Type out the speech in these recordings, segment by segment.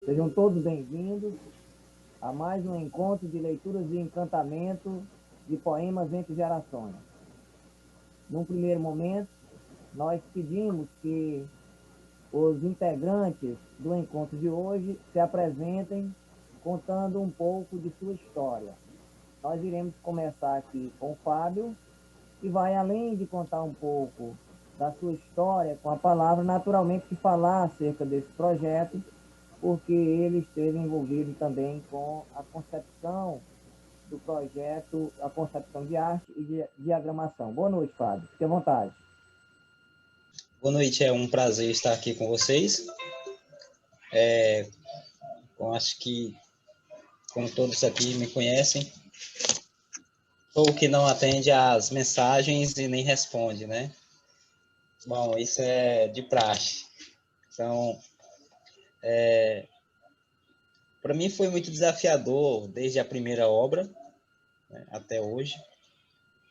Sejam todos bem-vindos a mais um encontro de leituras de encantamento de poemas entre gerações. Num primeiro momento, nós pedimos que os integrantes do encontro de hoje se apresentem contando um pouco de sua história. Nós iremos começar aqui com o Fábio, que vai, além de contar um pouco da sua história com a palavra, naturalmente, falar acerca desse projeto, porque ele esteve envolvido também com a concepção do projeto, a concepção de arte e de diagramação. Boa noite, Fábio. Fique à vontade. Boa noite, é um prazer estar aqui com vocês. Eu acho que, como todos aqui me conhecem, sou o que não atende às mensagens e nem responde, né? Bom, isso é de praxe. Então, para mim foi muito desafiador desde a primeira obra, né, até hoje.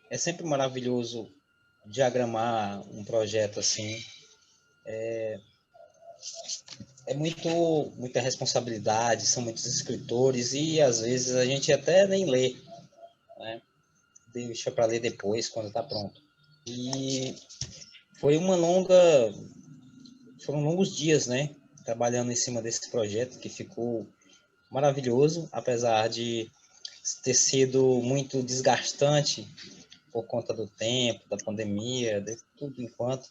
É sempre maravilhoso diagramar um projeto assim. É muita responsabilidade, são muitos escritores e às vezes a gente até nem lê, né? Deixa para ler depois, quando está pronto. E foi foram longos dias, né? Trabalhando em cima desse projeto que ficou maravilhoso, apesar de ter sido muito desgastante por conta do tempo, da pandemia, de tudo enquanto.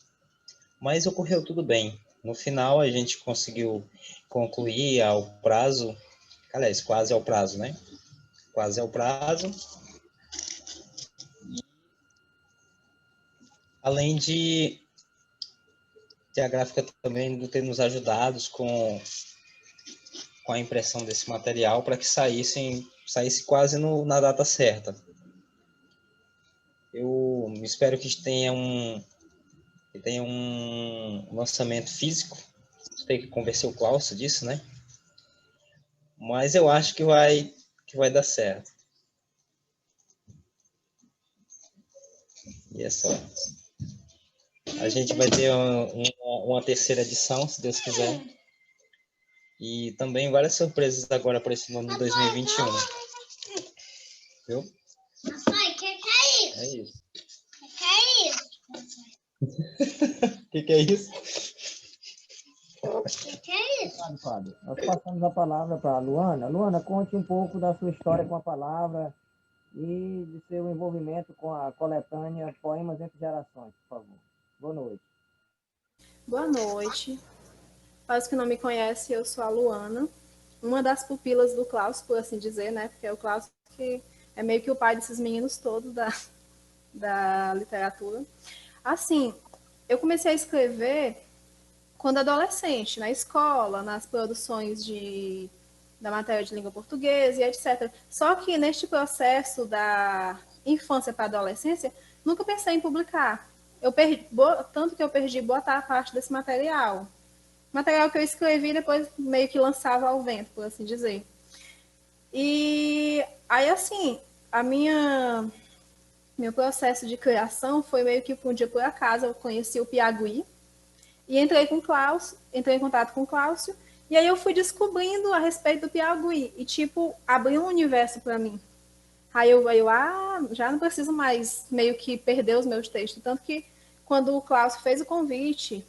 Mas ocorreu tudo bem. No final, a gente conseguiu concluir ao prazo, aliás, quase ao prazo, né? Quase ao prazo. Além de a gráfica também ter nos ajudado com a impressão desse material para que saísse quase na data certa. Eu espero que tenha um lançamento físico. Tem que convencer o Klaus disso, né? Mas eu acho que vai dar certo. E é só. A gente vai ter uma terceira edição, se Deus quiser. E também várias surpresas agora para esse ano de 2021. Viu? Papai, o que é isso? É isso. O que é isso? O que é isso? O que é isso? Obrigado, Fábio. Nós passamos a palavra para a Luana. Luana, conte um pouco da sua história com a palavra e de seu envolvimento com a coletânea Poemas entre Gerações, por favor. Boa noite. Boa noite. Para os que não me conhecem, eu sou a Luana, uma das pupilas do Klaus, por assim dizer, né? Porque é o Klaus que é meio que o pai desses meninos todos da literatura. Assim, eu comecei a escrever quando adolescente, na escola, nas produções da matéria de língua portuguesa e etc. Só que neste processo da infância para a adolescência, nunca pensei em publicar. Tanto que eu perdi boa parte desse material. Material que eu escrevi depois meio que lançava ao vento, por assim dizer. E aí, assim, meu processo de criação foi meio que um dia por acaso. Eu conheci o Piagui e entrei em contato com o Cláudio, e aí eu fui descobrindo a respeito do Piauí e, tipo, abriu um universo para mim. Aí eu, já não preciso mais meio que perder os meus textos. Tanto que quando o Cláudio fez o convite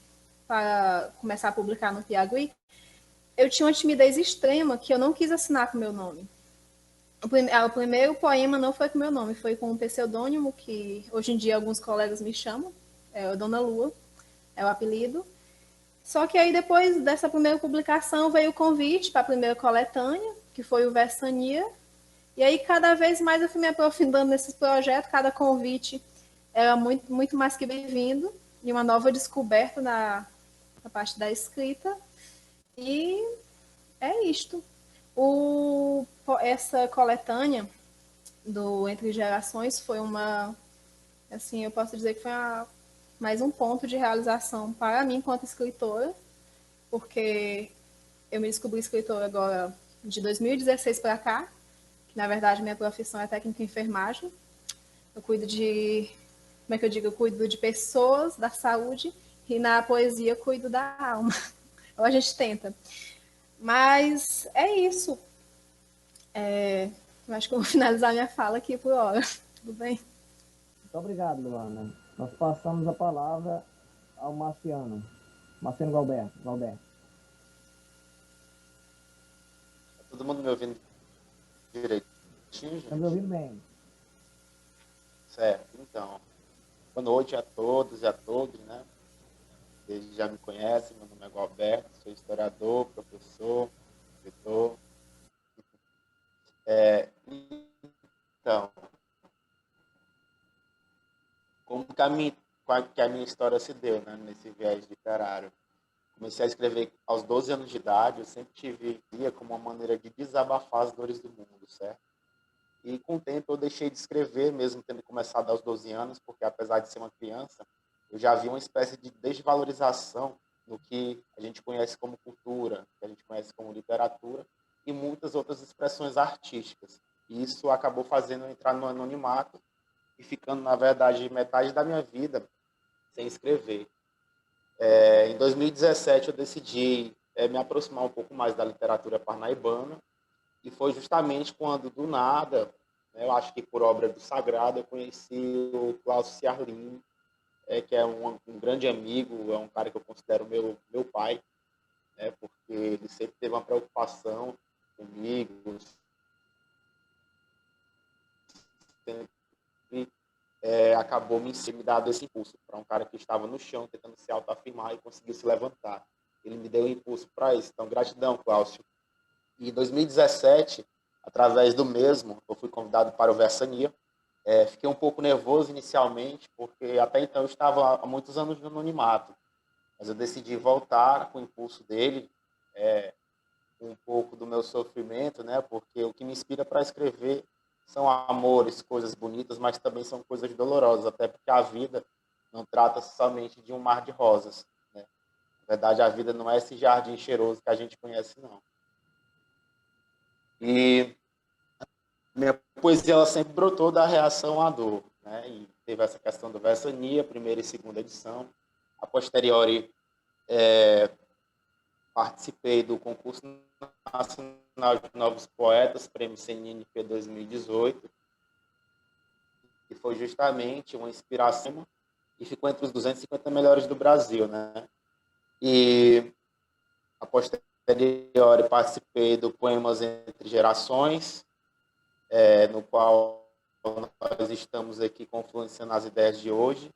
para começar a publicar no Piauí, eu tinha uma timidez extrema que eu não quis assinar com o meu nome. O primeiro poema não foi com o meu nome, foi com um pseudônimo que hoje em dia alguns colegas me chamam, é o Dona Lua, é o apelido. Só que aí depois dessa primeira publicação veio o convite para a primeira coletânea, que foi o Versania. E aí cada vez mais eu fui me aprofundando nesses projetos, cada convite era muito, muito mais que bem-vindo, e uma nova descoberta na parte da escrita. E é isto. Essa coletânea do Entre Gerações foi assim, eu posso dizer que foi mais um ponto de realização para mim enquanto escritora, porque eu me descobri escritora agora de 2016 para cá, que na verdade minha profissão é técnica em enfermagem. Eu cuido como é que eu digo? Eu cuido de pessoas, da saúde, e na poesia eu cuido da alma. Ou a gente tenta. Mas é isso. Eu acho que eu vou finalizar minha fala aqui por hora. Tudo bem? Muito obrigado, Luana. Nós passamos a palavra ao Marciano. Marciano Galberto. Galberto. Tá todo mundo me ouvindo direitinho, Estamos gente? ouvindo bem. Certo, então. Boa noite a todos e a todas, né? Vocês já me conhecem, meu nome é Galberto, sou historiador, professor, escritor. Então, como que a minha história se deu, né, nesse viés literário? Comecei a escrever aos 12 anos de idade, eu sempre tive como uma maneira de desabafar as dores do mundo, certo? E com o tempo eu deixei de escrever, mesmo tendo começado aos 12 anos, porque apesar de ser uma criança, eu já vi uma espécie de desvalorização no que a gente conhece como cultura, que a gente conhece como literatura, e muitas outras expressões artísticas. E isso acabou fazendo eu entrar no anonimato e ficando, na verdade, metade da minha vida sem escrever. Em 2017 eu decidi me aproximar um pouco mais da literatura parnaibana, e foi justamente quando, do nada, né, eu acho que por obra do Sagrado, eu conheci o Cláudio Ciarline, que é um grande amigo, é um cara que eu considero meu pai, né, porque ele sempre teve uma preocupação comigo, sempre acabou me dando esse impulso para um cara que estava no chão, tentando se autoafirmar e conseguiu se levantar. Ele me deu um impulso para isso. Então, gratidão, Cláudio. E em 2017, através do mesmo, eu fui convidado para o Versania. Fiquei um pouco nervoso inicialmente, porque até então eu estava há muitos anos no anonimato. Mas eu decidi voltar com o impulso dele, um pouco do meu sofrimento, né? Porque o que me inspira para escrever são amores, coisas bonitas, mas também são coisas dolorosas, até porque a vida não trata somente de um mar de rosas, né? Na verdade, a vida não é esse jardim cheiroso que a gente conhece, não. E minha poesia ela sempre brotou da reação à dor, né? E teve essa questão do Versania, primeira e segunda edição. A posteriori, participei do concurso nacional de novos poetas, prêmio CNNP 2018, que foi justamente uma inspiração e ficou entre os 250 melhores do Brasil, né? E a posteriori participei do Poemas entre Gerações, no qual nós estamos aqui confluenciando as ideias de hoje.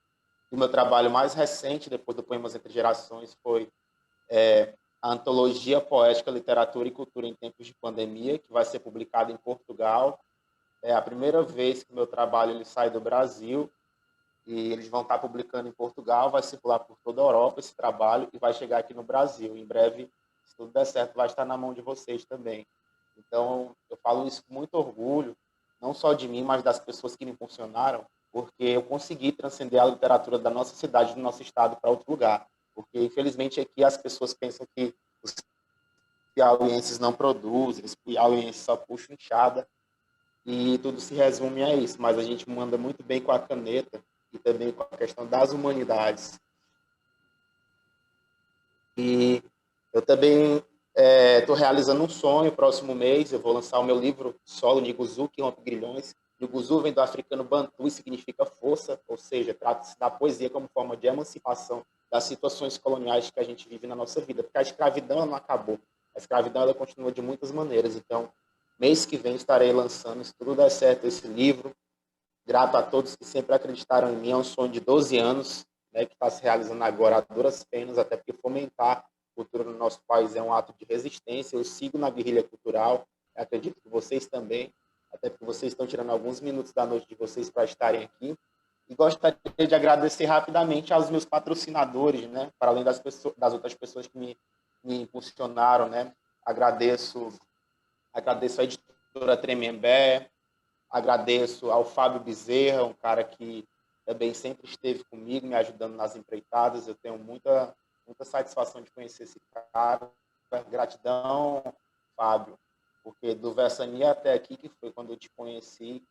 O meu trabalho mais recente, depois do Poemas entre Gerações, foi a Antologia Poética, Literatura e Cultura em Tempos de Pandemia, que vai ser publicada em Portugal. É a primeira vez que o meu trabalho ele sai do Brasil, e eles vão estar publicando em Portugal, vai circular por toda a Europa esse trabalho e vai chegar aqui no Brasil. Em breve, se tudo der certo, vai estar na mão de vocês também. Então, eu falo isso com muito orgulho, não só de mim, mas das pessoas que me impulsionaram, porque eu consegui transcender a literatura da nossa cidade, do nosso estado, para outro lugar. Porque, infelizmente, aqui as pessoas pensam que os piauienses não produzem, os piauienses só puxam enxada, e tudo se resume a isso. Mas a gente manda muito bem com a caneta e também com a questão das humanidades. E eu também estou realizando um sonho. Próximo mês eu vou lançar o meu livro solo, Niguzu, que rompe grilhões. Niguzu vem do africano Bantu e significa força, ou seja, trata-se da poesia como forma de emancipação das situações coloniais que a gente vive na nossa vida, porque a escravidão ela não acabou. A escravidão ela continua de muitas maneiras. Então, mês que vem estarei lançando, se tudo der certo, esse livro. Grato a todos que sempre acreditaram em mim. É um sonho de 12 anos, né, que está se realizando agora a duras penas, até porque fomentar a cultura no nosso país é um ato de resistência. Eu sigo na guerrilha cultural, acredito que vocês também, até porque vocês estão tirando alguns minutos da noite de vocês para estarem aqui. E gostaria de agradecer rapidamente aos meus patrocinadores, né, para além das outras pessoas que me impulsionaram, né. Agradeço a editora Tremembé, agradeço ao Fábio Bezerra, um cara que também sempre esteve comigo, me ajudando nas empreitadas. Eu tenho muita satisfação de conhecer esse cara. Gratidão, Fábio, porque do Versania até aqui, que foi quando eu te conheci,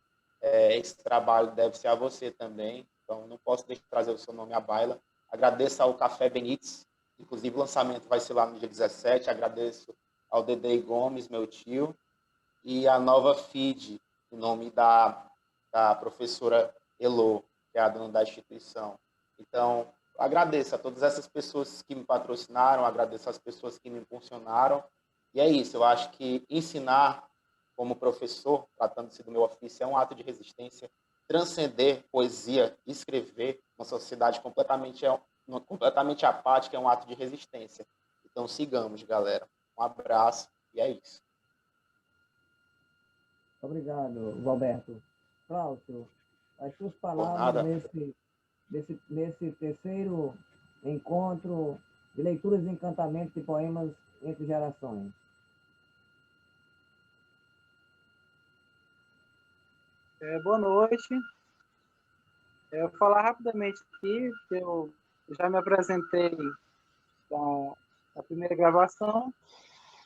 esse trabalho deve ser a você também. Então, não posso deixar de trazer o seu nome à baila. Agradeço ao Café Benítez, inclusive o lançamento vai ser lá no dia 17. Agradeço ao Dedei Gomes, meu tio, e a Nova Feed, em nome da professora Elô, que é a dona da instituição. Então, agradeço a todas essas pessoas que me patrocinaram, agradeço às pessoas que me impulsionaram. E é isso, eu acho que ensinar como professor, tratando-se do meu ofício, é um ato de resistência. Transcender poesia, escrever, uma sociedade completamente apática é um ato de resistência. Então, sigamos, galera. Um abraço e é isso. Obrigado, Roberto. Cláudio, as suas Por palavras nada. nesse terceiro encontro de leituras e encantamentos de poemas entre gerações. Boa noite. Eu vou falar rapidamente aqui, que eu já me apresentei na primeira gravação,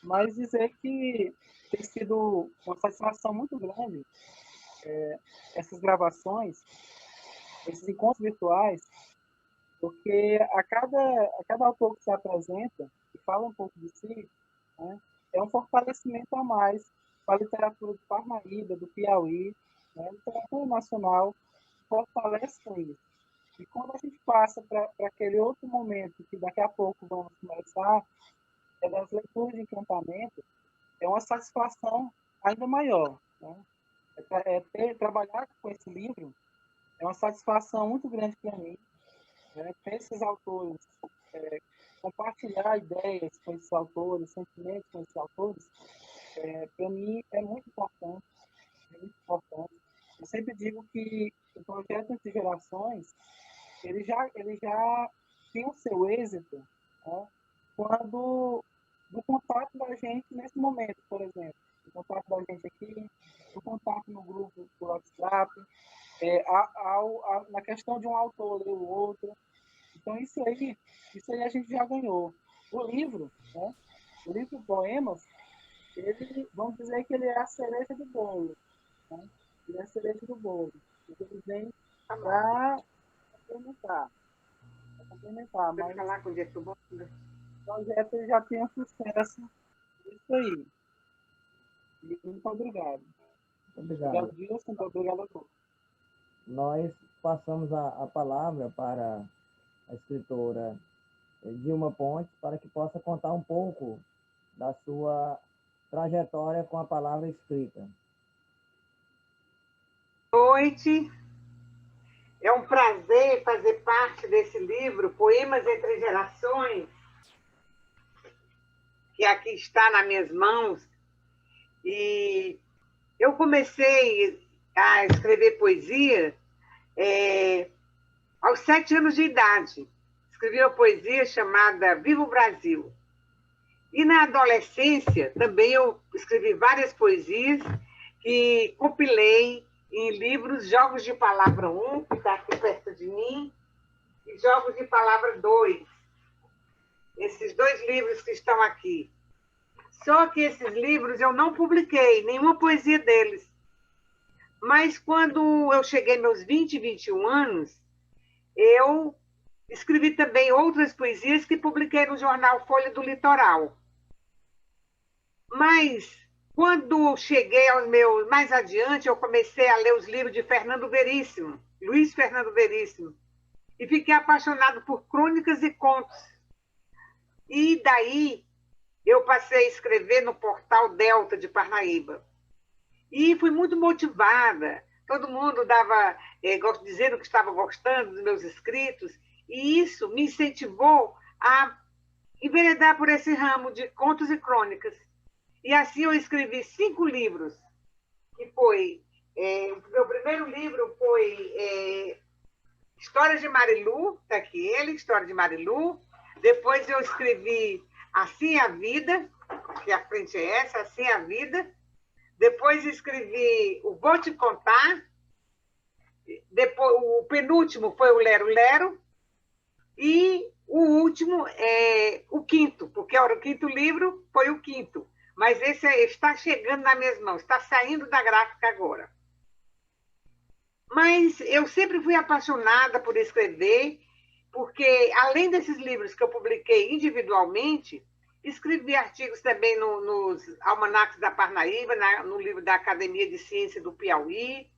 mas dizer que tem sido uma satisfação muito grande essas gravações, esses encontros virtuais, porque a cada autor que se apresenta e fala um pouco de si, né, é um fortalecimento a mais para a literatura do Parnaíba, do Piauí, né, a literatura nacional fortalece com isso. E quando a gente passa para aquele outro momento, que daqui a pouco vamos começar, é das leituras de encantamento, é uma satisfação ainda maior. Né? Trabalhar com esse livro é uma satisfação muito grande para mim. Né? Ter esses autores, compartilhar ideias com esses autores, sentimentos com esses autores, para mim é muito importante. É muito importante. Eu sempre digo que o projeto Entre Gerações ele já tem o seu êxito, né, quando do contato da gente nesse momento, por exemplo, o contato da gente aqui, o contato no grupo do WhatsApp, na questão de um autor ler o outro. Então isso aí a gente já ganhou. O livro, né, o livro Poemas, vamos dizer que ele é a cereja do bolo. Né? Ele é a cereja do bolo. Ele vem para complementar. Mas falar com o projeto já tem um sucesso. Isso aí. E muito obrigado. Obrigado. Obrigado, Dilson. Muito obrigado a todos. Nós passamos a palavra para a escritora Dilma Pontes para que possa contar um pouco da sua trajetória com a palavra escrita. Boa noite. É um prazer fazer parte desse livro, Poemas Entre Gerações, que aqui está nas minhas mãos. E eu comecei a escrever poesia aos 7 anos de idade. Escrevi uma poesia chamada Viva o Brasil. E na adolescência também eu escrevi várias poesias que compilei em livros Jogos de Palavra 1, que está aqui perto de mim, e Jogos de Palavra 2. Esses 2 livros que estão aqui. Só que esses livros eu não publiquei nenhuma poesia deles. Mas quando eu cheguei meus 20 e 21 anos, eu escrevi também outras poesias que publiquei no jornal Folha do Litoral. Mas quando cheguei aos meus mais adiante, eu comecei a ler os livros de Fernando Veríssimo, Luiz Fernando Veríssimo, e fiquei apaixonado por crônicas e contos. E daí eu passei a escrever no portal Delta de Parnaíba. E fui muito motivada. Todo mundo dava, dizendo que estava gostando dos meus escritos, e isso me incentivou a enveredar por esse ramo de contos e crônicas. E assim eu escrevi 5 livros, que foi... o meu primeiro livro foi Histórias de Marilu, está aqui ele, História de Marilu. Depois eu escrevi Assim é a Vida, que a frente é essa, Assim é a Vida. Depois escrevi o Vou Te Contar. Depois, o penúltimo foi o Lero Lero. E o último o quinto, porque o 5º livro foi o 5º. Mas esse está chegando nas minhas mãos, está saindo da gráfica agora. Mas eu sempre fui apaixonada por escrever, porque, além desses livros que eu publiquei individualmente, Escrevi artigos também nos almanacs da Parnaíba, no livro da Academia de Ciência do Piauí,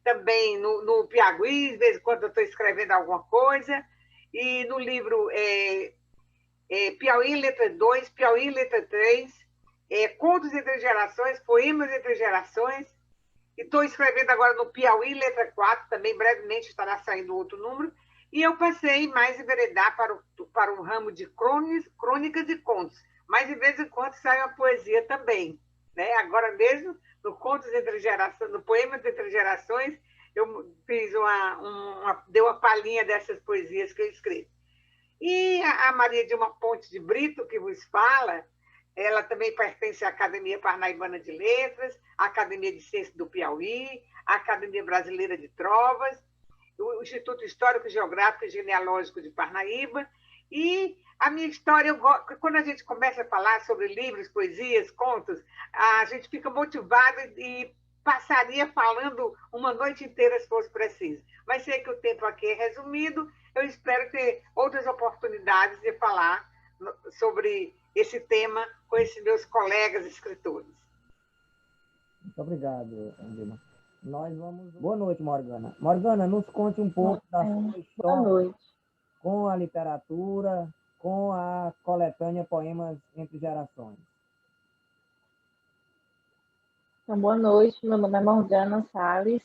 também no Piauí, de vez em quando eu estou escrevendo alguma coisa, e no livro Piauí Letra 2, Piauí Letra 3, Contos entre Gerações, Poemas entre Gerações, e estou escrevendo agora no Piauí Letra 4, também brevemente estará saindo outro número, e eu passei mais a enveredar para um ramo de crônicas e contos, mas de vez em quando sai uma poesia também. Né? Agora mesmo, no Contos entre Gerações, no Poemas entre Gerações, eu fiz dei uma palhinha dessas poesias que eu escrevo. E a Maria Dilma Ponte de Brito, que vos fala, ela também pertence à Academia Parnaibana de Letras, à Academia de Ciências do Piauí, à Academia Brasileira de Trovas, o Instituto Histórico, Geográfico e Genealógico de Parnaíba. E a minha história, quando a gente começa a falar sobre livros, poesias, contos, a gente fica motivado e passaria falando uma noite inteira se fosse preciso. Mas sei que o tempo aqui é resumido, eu espero ter outras oportunidades de falar sobre esse tema com esses meus colegas escritores. Muito obrigado, Angela. Nós vamos... Boa noite, Morgana. Morgana, nos conte um pouco da sua história com a literatura, com a coletânea Poemas entre Gerações. Então, boa noite, meu nome é Morgana Salles.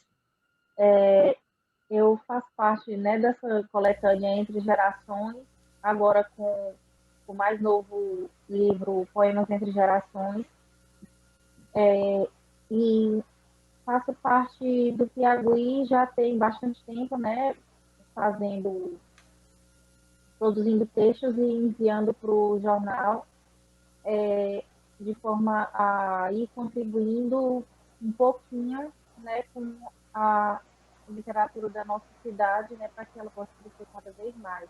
Eu faço parte, né, dessa coletânea Entre Gerações, agora com o mais novo livro Poemas Entre Gerações. E faço parte do Piauí já tem bastante tempo, né, produzindo textos e enviando para o jornal, de forma a ir contribuindo um pouquinho, né, com a literatura da nossa cidade, né, para que ela possa crescer cada vez mais.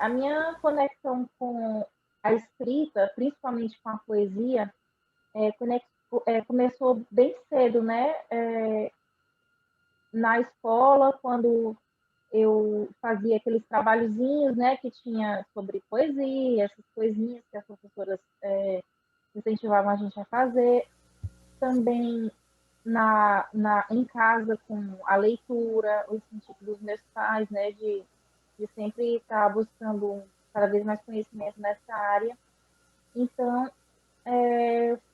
A minha conexão com a escrita, principalmente com a poesia, começou bem cedo, né, na escola, quando eu fazia aqueles trabalhozinhos, né, que tinha sobre poesia, essas coisinhas que as professoras incentivavam a gente a fazer. Também em casa, com a leitura, o incentivo dos meus pais, né, de sempre estar buscando cada vez mais conhecimento nessa área. Então,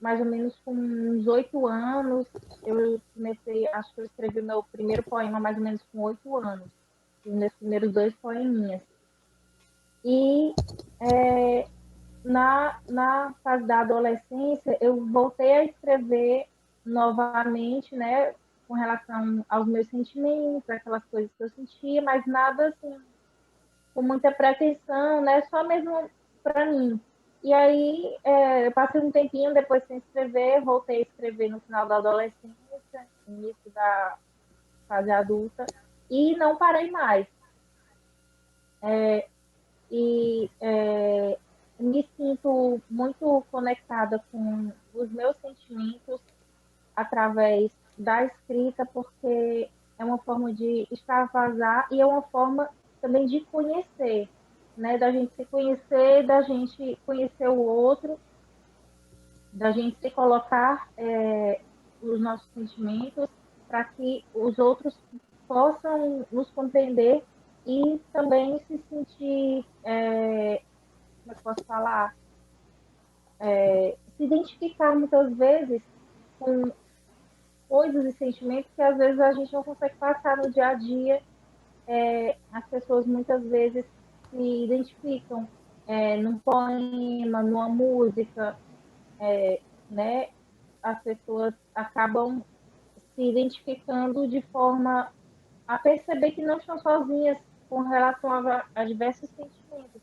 mais ou menos com uns 8 anos, eu comecei, acho que eu escrevi meu primeiro poema mais ou menos com 8 anos, os meus primeiros 2 poeminhas. E na fase da adolescência, eu voltei a escrever novamente, né, com relação aos meus sentimentos, aquelas coisas que eu sentia, mas nada assim, com muita pretensão, né, só mesmo para mim. E aí, eu passei um tempinho depois sem escrever, voltei a escrever no final da adolescência, início da fase adulta, e não parei mais. Me sinto muito conectada com os meus sentimentos através da escrita, porque é uma forma de extravasar e é uma forma também de conhecer, né? Da gente se conhecer, da gente conhecer o outro, da gente se colocar os nossos sentimentos para que os outros possam nos compreender e também se sentir, como é que eu posso falar? Se identificar muitas vezes com coisas e sentimentos que às vezes a gente não consegue passar no dia a dia. As pessoas muitas vezes se identificam num poema, numa música, né? As pessoas acabam se identificando de forma a perceber que não estão sozinhas com relação a diversos sentimentos.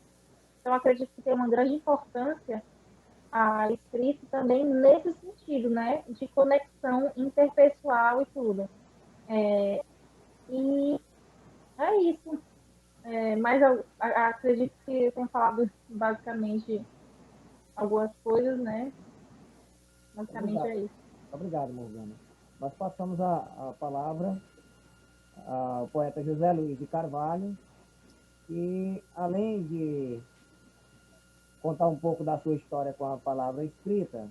Então, acredito que tem uma grande importância a escrita também nesse sentido, né? De conexão interpessoal e tudo. E é isso. Mas eu acredito que eu tenho falado basicamente algumas coisas, né? Basicamente é isso. Obrigado, Morgana. Nós passamos a palavra ao poeta José Luiz de Carvalho, que além de contar um pouco da sua história com a palavra escrita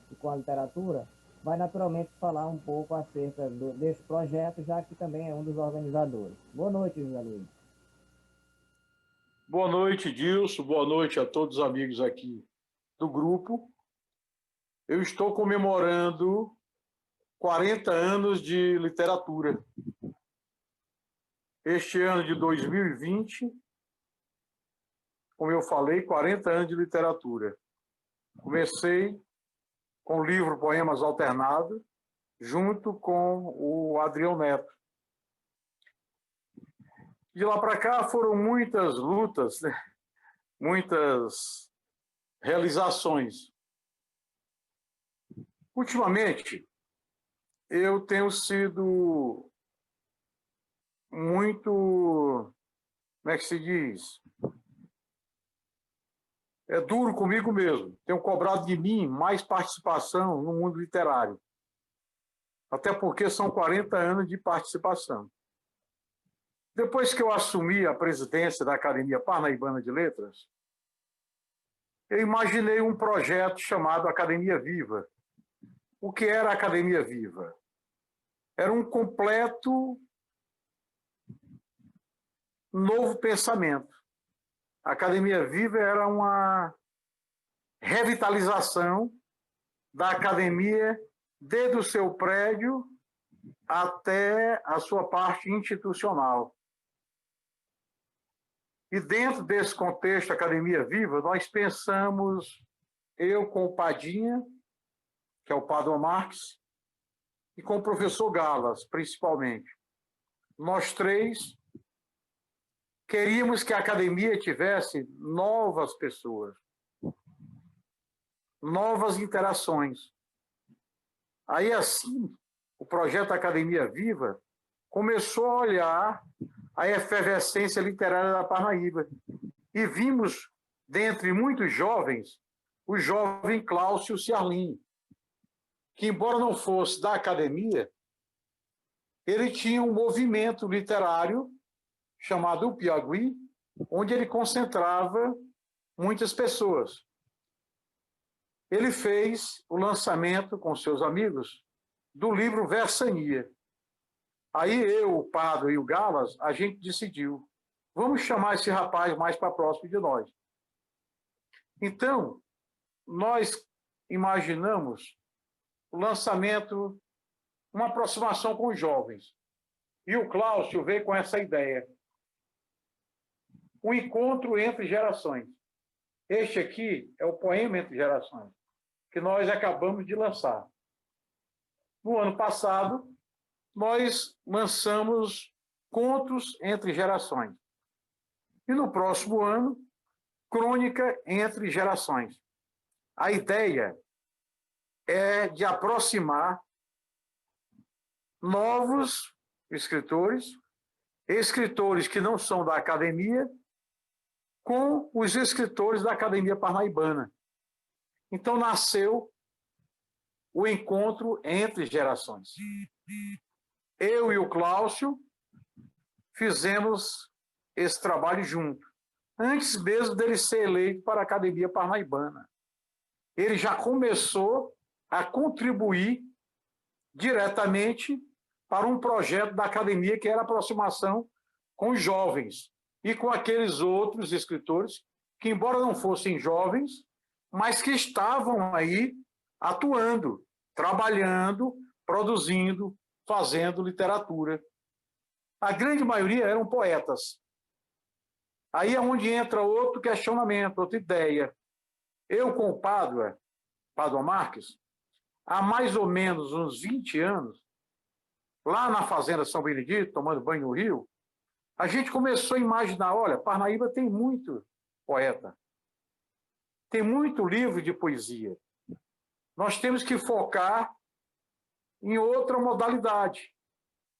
e com a literatura, vai naturalmente falar um pouco acerca desse projeto, já que também é um dos organizadores. Boa noite, José Luiz. Boa noite, Dilson. Boa noite a todos os amigos aqui do grupo. Eu estou comemorando 40 anos de literatura. Este ano de 2020, como eu falei, 40 anos de literatura. Comecei com o livro Poemas Alternados, junto com o Adrião Neto. De lá para cá foram muitas lutas, né? Muitas realizações. Ultimamente, eu tenho sido muito, como é que se diz? É duro comigo mesmo. Tenho cobrado de mim mais participação no mundo literário. Até porque são 40 anos de participação. Depois que eu assumi a presidência da Academia Parnaibana de Letras, eu imaginei um projeto chamado Academia Viva. O que era a Academia Viva? Era um completo novo pensamento. A Academia Viva era uma revitalização da academia desde o seu prédio até a sua parte institucional. E dentro desse contexto Academia Viva, nós pensamos, eu com o Padinha, que é o Padua Marques, e com o professor Galas, principalmente. Nós três queríamos que a academia tivesse novas pessoas, novas interações. Aí, assim, o projeto Academia Viva começou a olhar a efervescência literária da Parnaíba. E vimos, dentre muitos jovens, o jovem Cláudio Ciarlin, que, embora não fosse da academia, ele tinha um movimento literário chamado o Piauí, onde ele concentrava muitas pessoas. Ele fez o lançamento com seus amigos do livro Versania. Aí eu, o Pado e o Galas, a gente decidiu, vamos chamar esse rapaz mais para próximo de nós. Então, nós imaginamos o lançamento, uma aproximação com os jovens. E o Cláudio veio com essa ideia. Um encontro entre gerações. Este aqui é o Poema Entre Gerações, que nós acabamos de lançar. No ano passado, nós lançamos Contos Entre Gerações. E no próximo ano, Crônica Entre Gerações. A ideia é de aproximar novos escritores, escritores que não são da academia, com os escritores da Academia Parnaibana. Então nasceu o Encontro Entre Gerações. Eu e o Cláudio fizemos esse trabalho junto, antes mesmo dele ser eleito para a Academia Parnaibana. Ele já começou a contribuir diretamente para um projeto da academia que era a aproximação com os jovens e com aqueles outros escritores que, embora não fossem jovens, mas que estavam aí atuando, trabalhando, produzindo, fazendo literatura. A grande maioria eram poetas. Aí é onde entra outro questionamento, outra ideia. Eu com o Padua Marques, há mais ou menos uns 20 anos, lá na Fazenda São Benedito, tomando banho no rio, a gente começou a imaginar, olha, Parnaíba tem muito poeta, tem muito livro de poesia. Nós temos que focar em outra modalidade,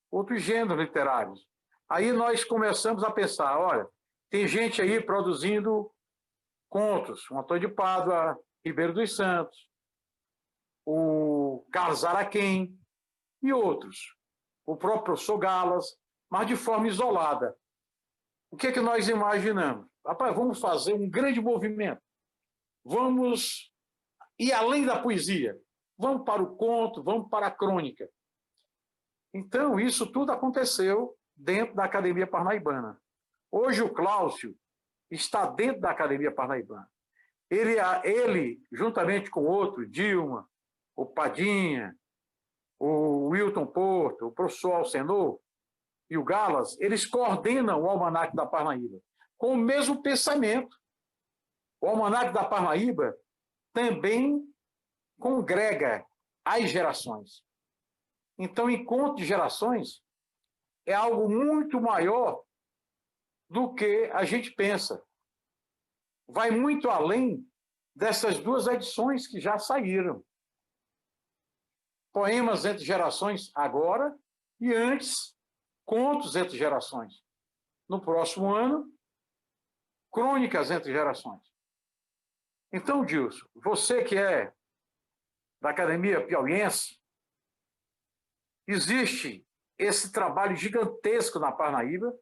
outros gêneros literários. Aí nós começamos a pensar, olha, tem gente aí produzindo contos, o Antônio de Pádua, Ribeiro dos Santos, o Carlos Araquém e outros, o próprio professor Galas, mas de forma isolada. O que é que nós imaginamos? Rapaz, vamos fazer um grande movimento. vamos ir além da poesia, vamos para o conto, vamos para a crônica. Então, isso tudo aconteceu dentro da Academia Parnaibana. Hoje o Cláudio está dentro da Academia Parnaibana. Ele juntamente com outro, Dilma, o Padinha, o Wilton Porto, o professor Alcenor e o Galas, eles coordenam o Almanaque da Parnaíba, com o mesmo pensamento. O Almanaque da Parnaíba também congrega as gerações. Então, encontro de gerações é algo muito maior do que a gente pensa. Vai muito além dessas duas edições que já saíram. Poemas entre gerações agora e antes, contos entre gerações. No próximo ano, crônicas entre gerações. Então, Dilson, você que é da Academia Piauiense, existe esse trabalho gigantesco na Parnaíba,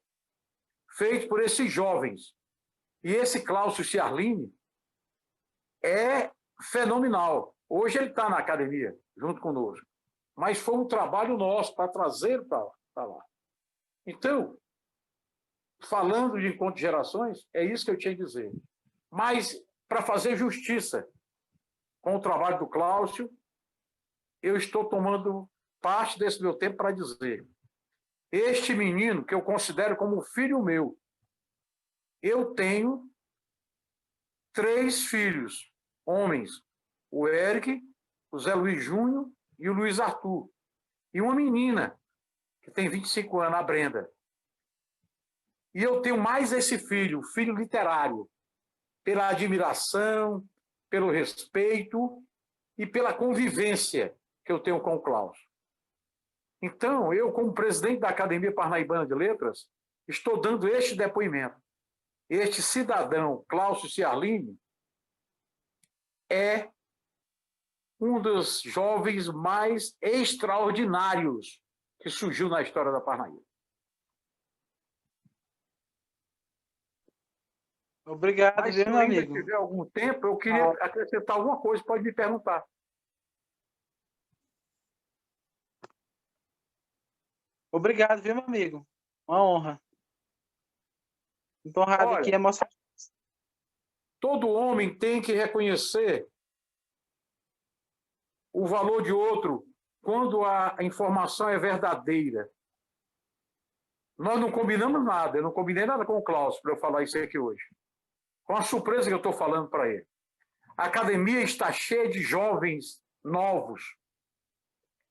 feito por esses jovens. E esse Cláudio Ciarline é fenomenal. Hoje ele está na academia, junto conosco. Mas foi um trabalho nosso para trazer para lá. Então, falando de encontro de gerações, é isso que eu tinha que dizer. Mas, para fazer justiça com o trabalho do Cláudio, eu estou tomando parte desse meu tempo para dizer: este menino, que eu considero como filho meu, eu tenho 3 filhos, homens, o Eric, o Zé Luiz Júnior e o Luiz Arthur. E uma menina, que tem 25 anos, a Brenda. E eu tenho mais esse filho, filho literário, pela admiração, pelo respeito e pela convivência que eu tenho com o Cláudio. Então, eu, como presidente da Academia Parnaibana de Letras, estou dando este depoimento. Este cidadão, Cláudio Ciarline, é um dos jovens mais extraordinários que surgiu na história da Parnaíba. Obrigado, Mas, viu, se meu ainda amigo? tiver algum tempo, eu queria acrescentar alguma coisa, pode me perguntar. Obrigado, viu, meu amigo? Uma honra. Muito honrado aqui, emocionado. Todo homem tem que reconhecer o valor de outro quando a informação é verdadeira. Nós não combinamos nada, eu não combinei nada com o Cláudio para eu falar isso aqui hoje. Com a surpresa que eu estou falando para ele. A academia está cheia de jovens novos,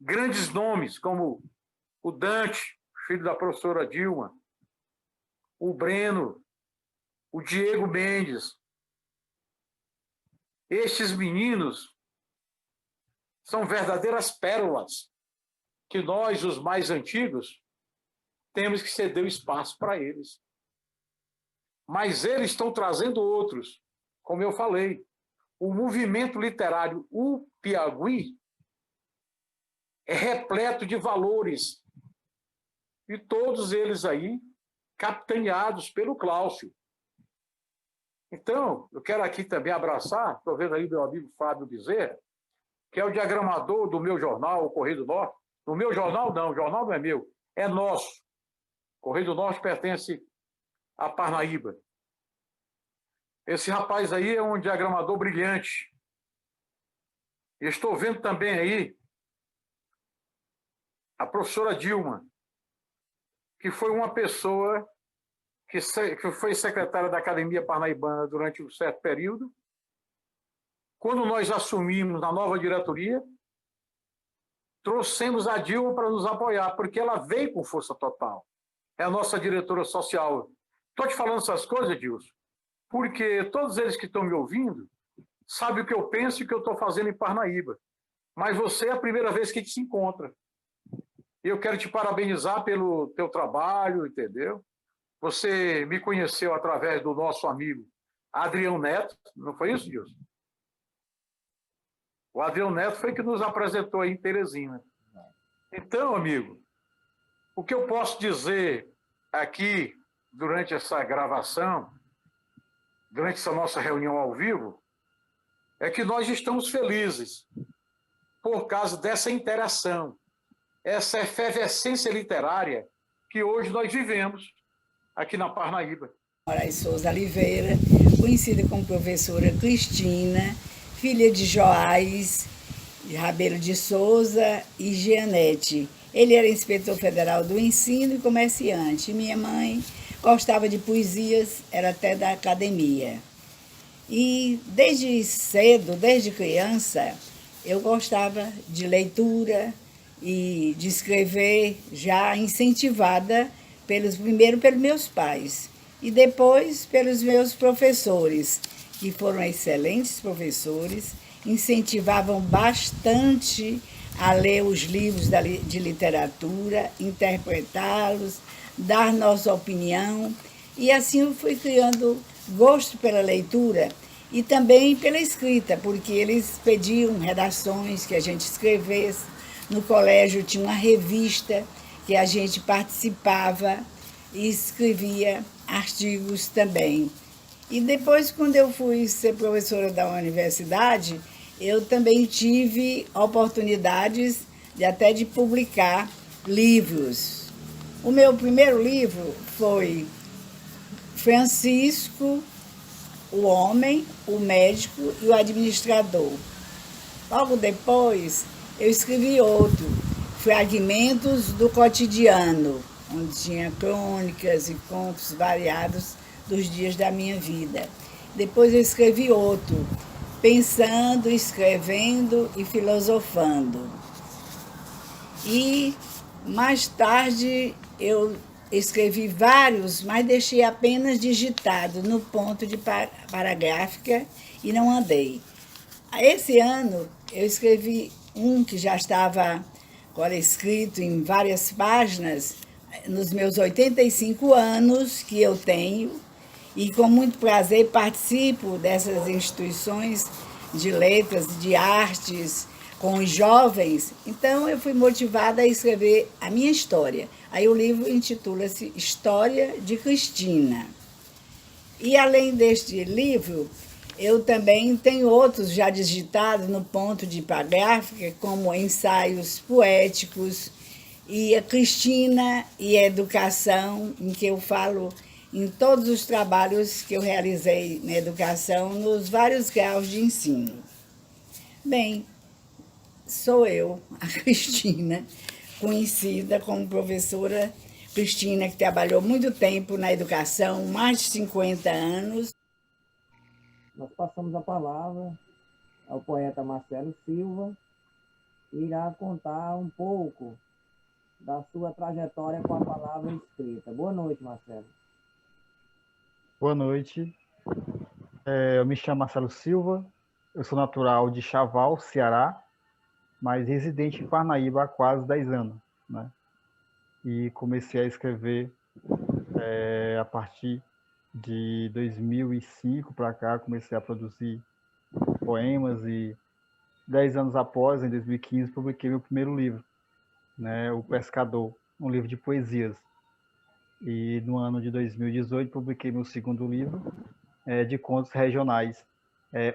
grandes nomes, como o Dante, filho da professora Dilma, o Breno, o Diego Mendes. Estes meninos são verdadeiras pérolas que nós, os mais antigos, temos que ceder o espaço para eles. Mas eles estão trazendo outros, como eu falei. O movimento literário, o Piauí, é repleto de valores. E todos eles aí capitaneados pelo Cláudio. Então, eu quero aqui também abraçar, estou vendo aí meu amigo Fábio Bezerra, que é o diagramador do meu jornal, o Correio do Norte. No meu jornal, não, o jornal não é meu, é nosso. O Correio do Norte pertence à Parnaíba. Esse rapaz aí é um diagramador brilhante. E estou vendo também aí a professora Dilma, que foi uma pessoa que foi secretária da Academia Parnaibana durante um certo período. Quando nós assumimos na nova diretoria, trouxemos a Dilma para nos apoiar, porque ela veio com força total. É a nossa diretora social. Estou te falando essas coisas, Dilson, porque todos eles que estão me ouvindo sabem o que eu penso e o que eu estou fazendo em Parnaíba. Mas você é a primeira vez que a gente se encontra. E eu quero te parabenizar pelo teu trabalho, entendeu? Você me conheceu através do nosso amigo Adriano Neto, não foi isso, Dilson? O Adriano Neto foi que nos apresentou aí em Teresina. Então, amigo, o que eu posso dizer aqui durante essa gravação, durante essa nossa reunião ao vivo, é que nós estamos felizes por causa dessa interação, essa efervescência literária que hoje nós vivemos aqui na Parnaíba. Moraes Souza Oliveira, conhecida como professora Cristina, filha de Joás Rabelo de Souza e Gianete. Ele era inspetor federal do ensino e comerciante. Minha mãe gostava de poesias, era até da academia. E desde cedo, desde criança, eu gostava de leitura e de escrever, já incentivada primeiro pelos meus pais e depois pelos meus professores, que foram excelentes professores, incentivavam bastante a ler os livros de literatura, interpretá-los, dar nossa opinião. E assim eu fui criando gosto pela leitura e também pela escrita, porque eles pediam redações que a gente escrevesse. No colégio tinha uma revista que a gente participava e escrevia artigos também. E depois, quando eu fui ser professora da universidade, eu também tive oportunidades até de publicar livros. O meu primeiro livro foi Francisco, o Homem, o Médico e o Administrador. Logo depois, eu escrevi outro, Fragmentos do Cotidiano, onde tinha crônicas e contos variados dos dias da minha vida. Depois eu escrevi outro, Pensando, Escrevendo e Filosofando. E mais tarde eu escrevi vários, mas deixei apenas digitado no ponto de paragráfica e não andei. Esse ano eu escrevi um que já estava agora escrito em várias páginas, nos meus 85 anos que eu tenho, e com muito prazer participo dessas instituições de letras, de artes, com os jovens. Então eu fui motivada a escrever a minha história. Aí o livro intitula-se História de Cristina. E além deste livro, eu também tenho outros já digitados no ponto de paragráfica, como ensaios poéticos, e a Cristina e a Educação, em que eu falo em todos os trabalhos que eu realizei na educação, nos vários graus de ensino. Bem, sou eu, a Cristina, conhecida como professora Cristina, que trabalhou muito tempo na educação, mais de 50 anos. Nós passamos a palavra ao poeta Marcelo Silva, que irá contar um pouco da sua trajetória com a palavra escrita. Boa noite, Marcelo. Boa noite. Eu me chamo Marcelo Silva, eu sou natural de Chaval, Ceará, mas residente em Parnaíba há quase 10 anos, né? E comecei a escrever a partir de 2005 para cá, comecei a produzir poemas e 10 anos após, em 2015, publiquei meu primeiro livro, né, O Pescador, um livro de poesias. E no ano de 2018 publiquei meu segundo livro de contos regionais,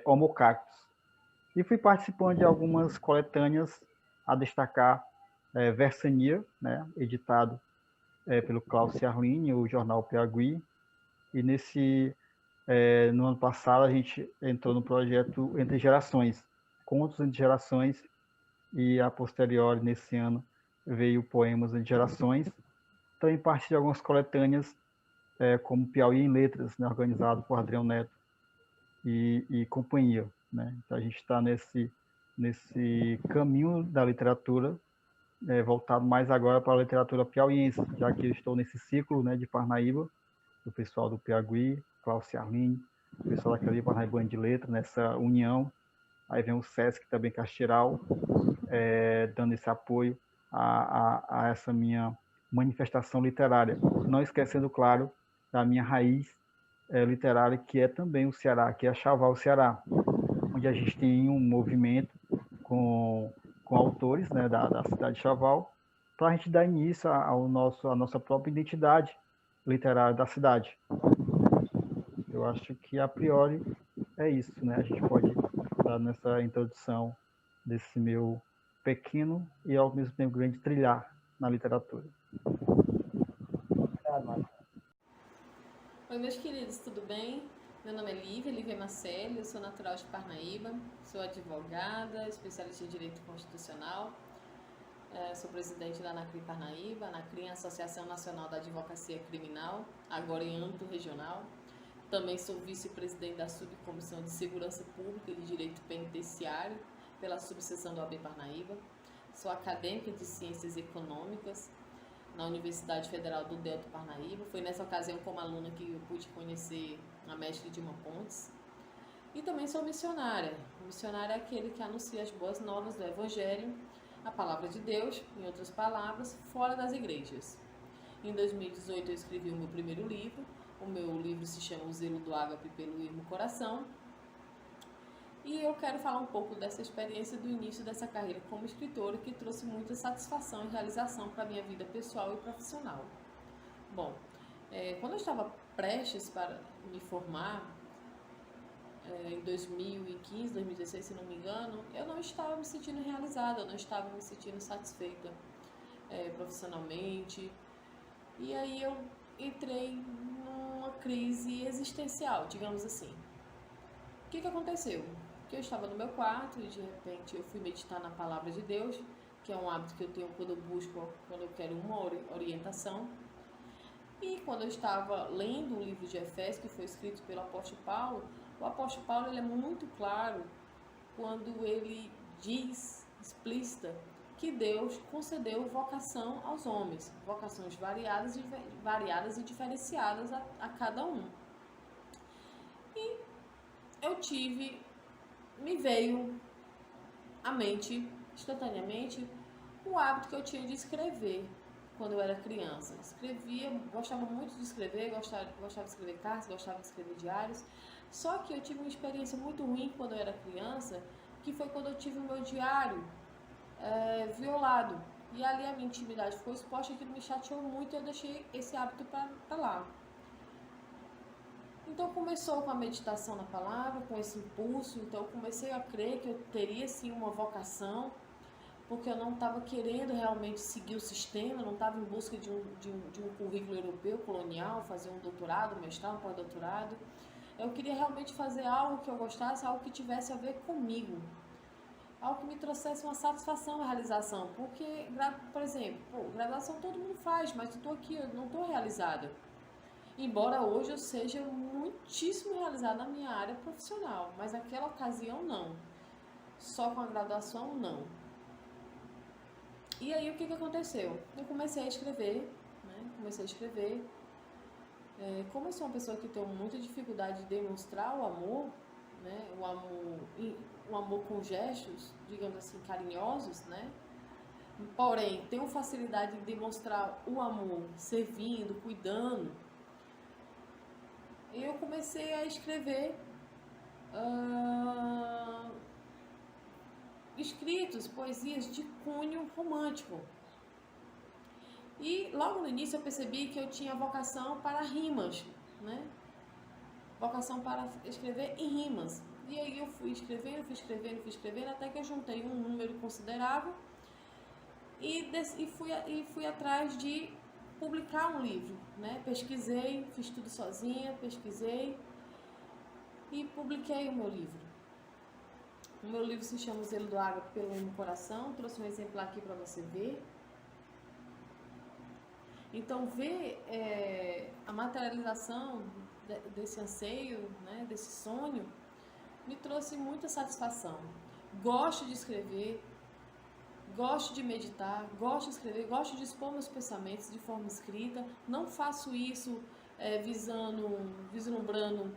Homo Cactus. E fui participando de algumas coletâneas, a destacar Versania, né, editado pelo Cláudio Arline, o jornal Piauí. E no ano passado a gente entrou no projeto Entre Gerações, Contos Entre Gerações, e a posteriori, nesse ano, veio Poemas Entre Gerações, também parte de algumas coletâneas, como Piauí em Letras, né, organizado por Adriano Neto e companhia, né? Então a gente está nesse caminho da literatura, voltado mais agora para a literatura piauiense, já que eu estou nesse ciclo, né, de Parnaíba, do pessoal do Piauí, Cláudio Arline, o pessoal daquele Parnaibano de Letras, nessa união. Aí vem o Sesc também Castiral, dando esse apoio a essa minha manifestação literária, não esquecendo, claro, da minha raiz literária, que é também o Ceará, que é Chaval, Ceará, onde a gente tem um movimento com autores, né, da cidade de Chaval, para a gente dar início à nossa própria identidade literária da cidade. Eu acho que, a priori, é isso, né? A gente pode ajudado nessa introdução desse meu pequeno e ao mesmo tempo grande trilhar na literatura. Obrigado, Marcos. Oi, meus queridos, tudo bem? Meu nome é Lívia Marcelli, eu sou natural de Parnaíba, sou advogada, especialista em Direito Constitucional, sou presidente da ANACRI Parnaíba. A ANACRI é a Associação Nacional da Advocacia Criminal, agora em âmbito regional. Também sou vice-presidente da Subcomissão de Segurança Pública e de Direito Penitenciário, pela subseção do AB Parnaíba. Sou acadêmica de Ciências Econômicas na Universidade Federal do Delta Parnaíba. Foi nessa ocasião, como aluna, que eu pude conhecer a mestre Dilma Pontes. E também sou missionária. O missionário é aquele que anuncia as boas novas do Evangelho, a palavra de Deus, em outras palavras, fora das igrejas. Em 2018 eu escrevi o meu primeiro livro. O meu livro se chama O Zelo do Ágape pelo Ermo Coração. E eu quero falar um pouco dessa experiência do início dessa carreira como escritora, que trouxe muita satisfação e realização para a minha vida pessoal e profissional. Bom, quando eu estava prestes para me formar, em 2015, 2016, se não me engano, eu não estava me sentindo realizada, eu não estava me sentindo satisfeita profissionalmente. E aí eu entrei numa crise existencial, digamos assim. O que aconteceu? Que eu estava no meu quarto e de repente eu fui meditar na palavra de Deus, que é um hábito que eu tenho quando eu busco, quando eu quero uma orientação. E quando eu estava lendo o livro de Efésios, que foi escrito pelo apóstolo Paulo, o apóstolo Paulo ele é muito claro quando ele diz, explícita, que Deus concedeu vocação aos homens, vocações variadas e diferenciadas a cada um. E me veio à mente, instantaneamente, o hábito que eu tinha de escrever quando eu era criança. Escrevia, gostava muito de escrever, gostava de escrever cartas, gostava de escrever diários. Só que eu tive uma experiência muito ruim quando eu era criança, que foi quando eu tive o meu diário violado. E ali a minha intimidade ficou exposta, aquilo me chateou muito e eu deixei esse hábito para lá. Então começou com a meditação na palavra, com esse impulso. Então eu comecei a crer que eu teria sim uma vocação, porque eu não estava querendo realmente seguir o sistema, não estava em busca de um currículo europeu, colonial, fazer um doutorado, um mestrado, um pós-doutorado. Eu queria realmente fazer algo que eu gostasse, algo que tivesse a ver comigo, algo que me trouxesse uma satisfação, uma realização. Porque, por exemplo, graduação todo mundo faz, mas eu estou aqui, eu não estou realizada. Embora hoje eu seja muitíssimo realizada na minha área profissional, mas naquela ocasião não. Só com a graduação, não. E aí o que aconteceu? Eu comecei a escrever, como eu sou uma pessoa que tem muita dificuldade de demonstrar o amor, né? O amor com gestos, digamos assim, carinhosos, né? Porém, tenho facilidade de demonstrar o amor servindo, cuidando. E eu comecei a escrever escritos, poesias de cunho romântico. E logo no início eu percebi que eu tinha vocação para rimas, né? Vocação para escrever em rimas. E aí eu fui escrevendo, até que eu juntei um número considerável e fui atrás de publicar um livro, né? Pesquisei, fiz tudo sozinha, e publiquei o meu livro. O meu livro se chama O Zelo do Ágape pelo Ermo Coração. Trouxe um exemplar aqui para você ver. Então, ver a materialização desse anseio, né, desse sonho, me trouxe muita satisfação. Gosto de escrever, gosto de meditar, gosto de escrever, gosto de expor meus pensamentos de forma escrita. Não faço isso vislumbrando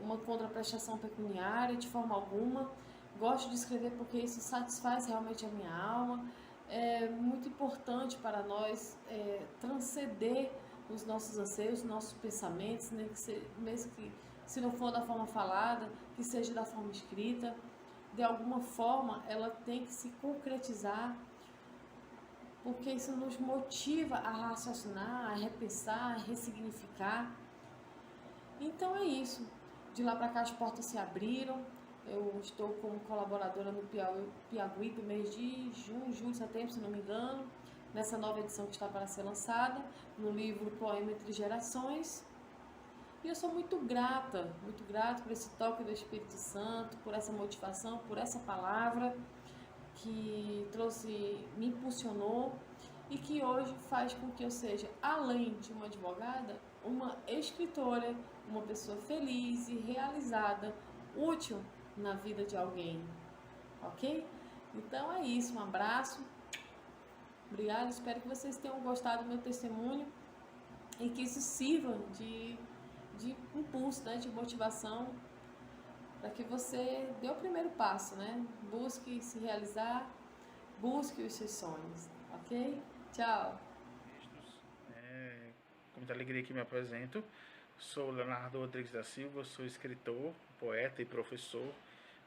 uma contraprestação pecuniária de forma alguma. Gosto de escrever porque isso satisfaz realmente a minha alma. É muito importante para nós transcender os nossos anseios, os nossos pensamentos, né? Mesmo que se não for da forma falada, que seja da forma escrita. De alguma forma, ela tem que se concretizar, porque isso nos motiva a raciocinar, a repensar, a ressignificar. Então é isso. De lá para cá as portas se abriram, Eu estou como colaboradora no Piauí do mês de junho, julho, setembro, se não me engano, nessa nova edição que está para ser lançada, no livro Poema Entre Gerações. E eu sou muito grata por esse toque do Espírito Santo, por essa motivação, por essa palavra que me impulsionou e que hoje faz com que eu seja, além de uma advogada, uma escritora, uma pessoa feliz e realizada, útil na vida de alguém, ok? Então é isso, um abraço, obrigada, espero que vocês tenham gostado do meu testemunho e que isso sirva de impulso, né, de motivação para que você dê o primeiro passo, né? Busque se realizar, busque os seus sonhos, ok? Tchau! Com muita alegria que me apresento. Sou Leonardo Rodrigues da Silva, sou escritor, poeta e professor.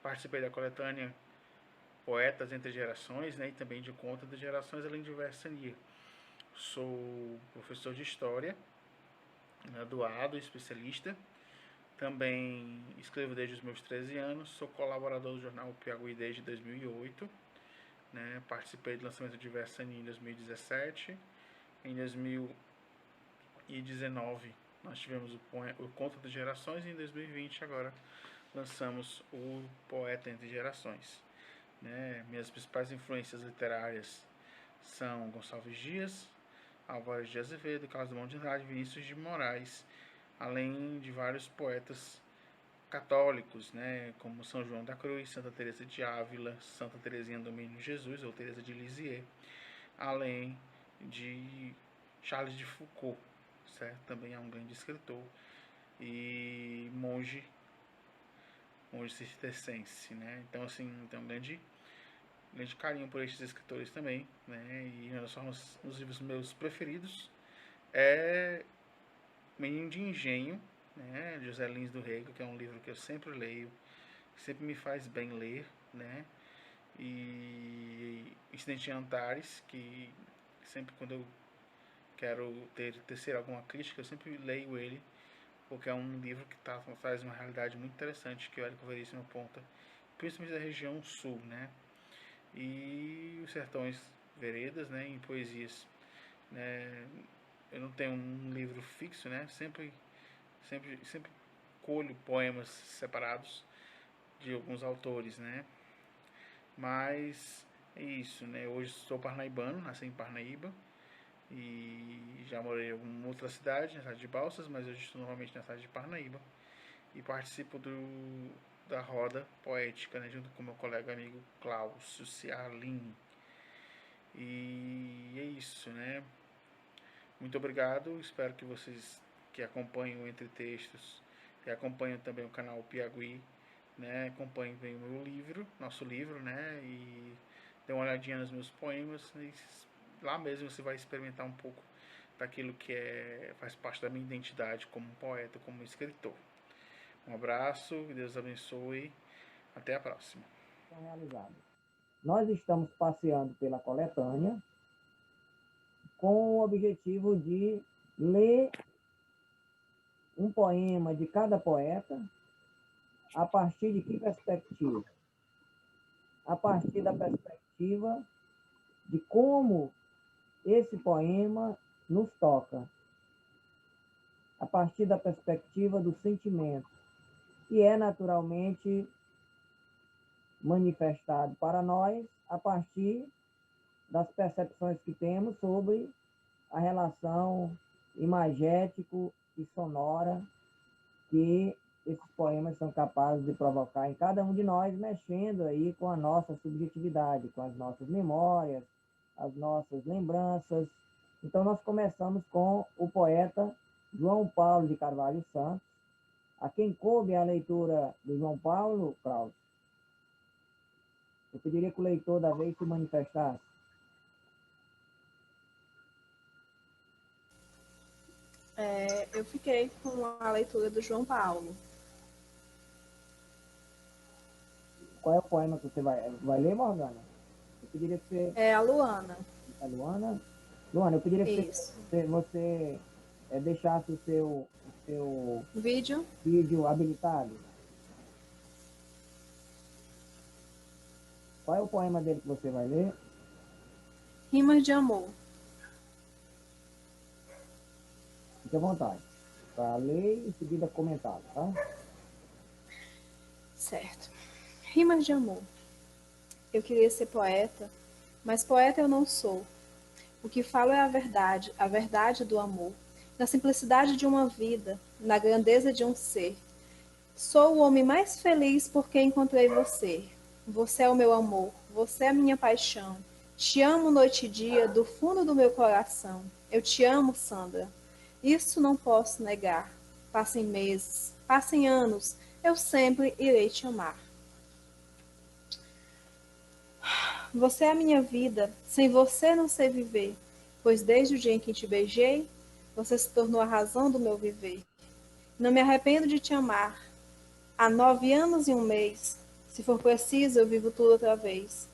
Participei da coletânea Poetas Entre Gerações, né, e também de Conta de Gerações Além de Versania. Sou professor de História, graduado, especialista. Também escrevo desde os meus 13 anos, sou colaborador do jornal Piauí desde 2008. Né, participei do lançamento de Versania em 2017. Em 2019 nós tivemos o Conto de Gerações e em 2020 agora lançamos o Poeta Entre Gerações. Né, minhas principais influências literárias são Gonçalves Dias, Álvares de Azevedo, Carlos Drummond de Andrade, Vinícius de Moraes, além de vários poetas católicos, né, como São João da Cruz, Santa Teresa de Ávila, Santa Teresinha do Menino Jesus ou Teresa de Lisieux, além de Charles de Foucault, certo? Também é um grande escritor e monge cistercense, né? Então assim, tem um grande carinho por estes escritores também, né? E um dos livros meus preferidos é Menino de Engenho, né, José Lins do Rego, que é um livro que eu sempre leio, sempre me faz bem ler, né, e Incidente em Antares, que sempre quando eu quero tecer alguma crítica, eu sempre leio ele, porque é um livro que traz uma realidade muito interessante que o Érico Veríssimo aponta, principalmente da região sul, né, e Os Sertões Veredas, né, em poesias, né. Eu não tenho um livro fixo, né, sempre colho poemas separados de alguns autores, né? Mas é isso, né? Hoje sou parnaibano, nasci em Parnaíba e já morei em alguma outra cidade, na cidade de Balsas, mas hoje estou novamente na cidade de Parnaíba e participo da roda poética, né? Junto com meu colega amigo Cláudio Ciarlin. E é isso, né? Muito obrigado, espero que vocês que acompanham o Entre Textos e acompanham também o canal Piauí, né, acompanhem bem o meu livro, nosso livro, né, e dê uma olhadinha nos meus poemas, e lá mesmo você vai experimentar um pouco daquilo que faz parte da minha identidade como poeta, como escritor. Um abraço, Deus abençoe, até a próxima. Realizado. Nós estamos passeando pela coletânea com o objetivo de ler um poema de cada poeta, a partir de que perspectiva? A partir da perspectiva de como esse poema nos toca, a partir da perspectiva do sentimento, que é naturalmente manifestado para nós a partir das percepções que temos sobre a relação imagético e sonora que esses poemas são capazes de provocar em cada um de nós, mexendo aí com a nossa subjetividade, com as nossas memórias, as nossas lembranças. Então, nós começamos com o poeta João Paulo de Carvalho Santos. A quem coube a leitura do João Paulo, Cláudio, eu pediria que o leitor da vez se manifestasse. Eu fiquei com a leitura do João Paulo. Qual é o poema que você vai ler, Morgana? Eu pediria que você... É a Luana. A Luana? Luana, eu pediria que você deixasse o seu vídeo habilitado. Qual é o poema dele que você vai ler? Rimas de Amor. Fique à vontade. Para ler e em seguida comentar, tá? Certo. Rimas de Amor. Eu queria ser poeta, mas poeta eu não sou. O que falo é a verdade do amor, na simplicidade de uma vida, na grandeza de um ser. Sou o homem mais feliz porque encontrei você. Você é o meu amor, você é a minha paixão. Te amo noite e dia, do fundo do meu coração. Eu te amo, Sandra. Isso não posso negar. Passem meses, passem anos, eu sempre irei te amar. Você é a minha vida, sem você não sei viver, pois desde o dia em que te beijei, você se tornou a razão do meu viver. Não me arrependo de te amar. Há 9 anos e 1 mês, se for preciso, eu vivo tudo outra vez.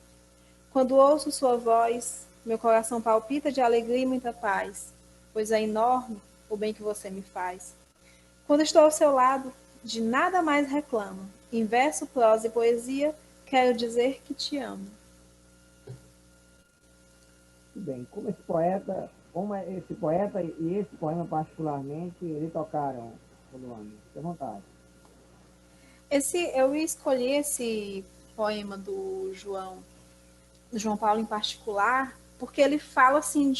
Quando ouço sua voz, meu coração palpita de alegria e muita paz, pois é enorme o bem que você me faz. Quando estou ao seu lado, de nada mais reclamo. Em verso, prosa e poesia, quero dizer que te amo. Tudo bem. Como esse poeta e esse poema particularmente, eles tocaram, Luana? Fique à vontade. Eu escolhi esse poema do João Paulo em particular, porque ele fala assim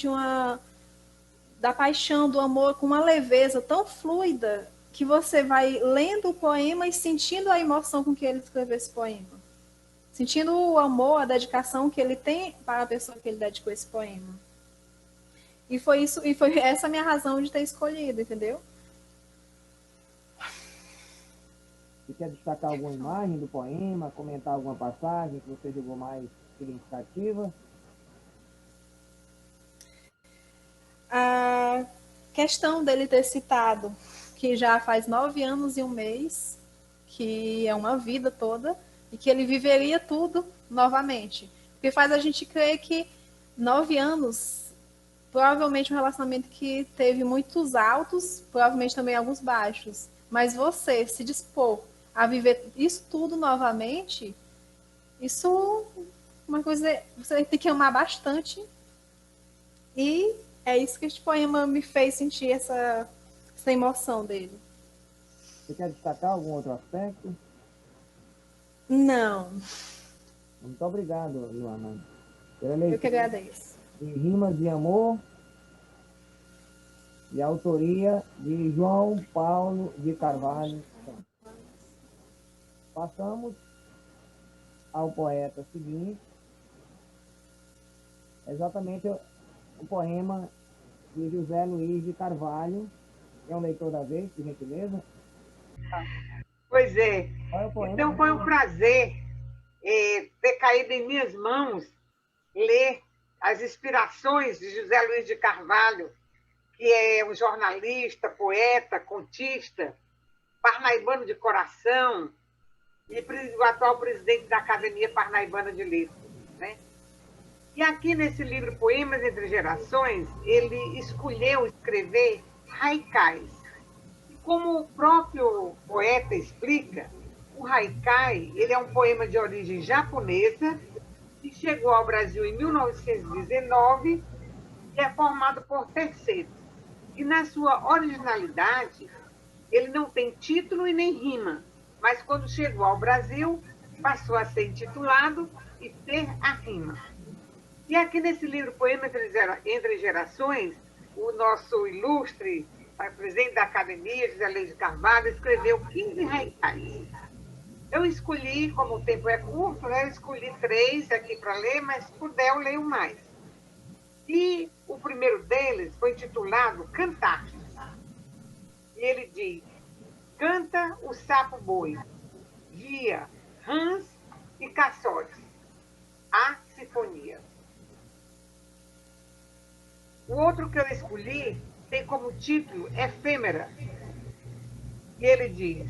da paixão, do amor com uma leveza tão fluida que você vai lendo o poema e sentindo a emoção com que ele escreveu esse poema. Sentindo o amor, a dedicação que ele tem para a pessoa que ele dedicou esse poema. E foi essa a minha razão de ter escolhido, entendeu? Você quer destacar alguma imagem do poema, comentar alguma passagem que você julgou mais significativa? A questão dele ter citado que já faz 9 anos e 1 mês, que é uma vida toda, e que ele viveria tudo novamente. Porque faz a gente crer que 9 anos, provavelmente um relacionamento que teve muitos altos, provavelmente também alguns baixos. Mas você se dispor a viver isso tudo novamente, isso é uma coisa, você tem que amar bastante. E é isso que este poema me fez sentir essa emoção dele. Você quer destacar algum outro aspecto? Não. Muito obrigado, Luana. Eu que agradeço. De Rimas de Amor, de autoria de João Paulo de Carvalho. Passamos ao poeta seguinte, exatamente o poema de José Luiz de Carvalho. É um leitor da vez, por gentileza? Pois é. Então foi um prazer ter caído em minhas mãos ler as inspirações de José Luiz de Carvalho, que é um jornalista, poeta, contista, parnaibano de coração e o atual presidente da Academia Parnaibana de Letras, né? E aqui nesse livro Poemas entre Gerações, ele escolheu escrever haikais. E como o próprio poeta explica, o haikai ele é um poema de origem japonesa que chegou ao Brasil em 1919 e é formado por terceiros. E na sua originalidade, ele não tem título e nem rima, mas quando chegou ao Brasil, passou a ser intitulado e ter a rima. E aqui nesse livro Poema entre Gerações, o nosso ilustre presidente da Academia, José Luiz de Carvalho, escreveu 15 haikais. Eu escolhi, como o tempo é curto, né, eu escolhi 3 aqui para ler, mas se puder eu leio mais. E o primeiro deles foi intitulado Cantar. E ele diz: canta o sapo boi, guia, rãs e caçotes, a sinfonia. O outro que eu escolhi tem como título Efêmera. E ele diz: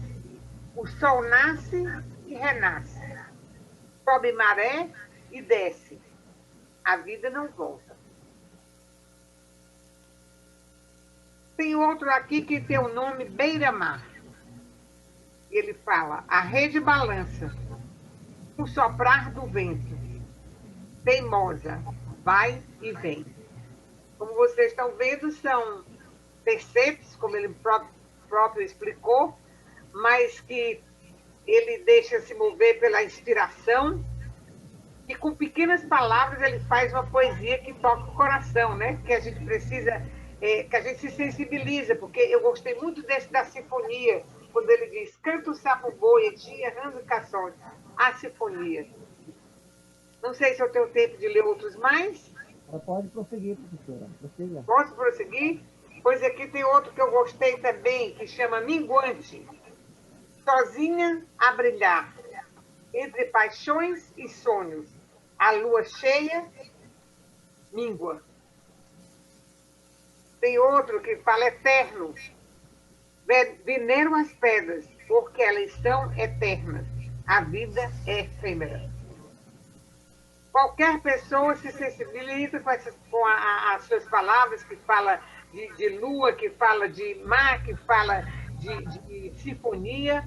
o sol nasce e renasce, sobe maré e desce, a vida não volta. Tem outro aqui que tem o nome Beira-Mar. Ele fala: a rede balança, o soprar do vento, teimosa, vai e vem. Como vocês estão vendo, são tercetos, como ele próprio explicou, mas que ele deixa se mover pela inspiração e com pequenas palavras ele faz uma poesia que toca o coração, né? Que a gente precisa, que a gente se sensibiliza, porque eu gostei muito desse da sinfonia, quando ele diz, canto sapo boi, tia, rando cações, a sinfonia. Não sei se eu tenho tempo de ler outros mais. Ela pode prosseguir, professora. Prossiga. Posso prosseguir? Pois aqui tem outro que eu gostei também, que chama Minguante. Sozinha a brilhar, entre paixões e sonhos, a lua cheia míngua. Tem outro que fala eterno. Venero as pedras, porque elas são eternas. A vida é efêmera. Qualquer pessoa se sensibiliza com as suas palavras, que fala de lua, que fala de mar, que fala de sinfonia,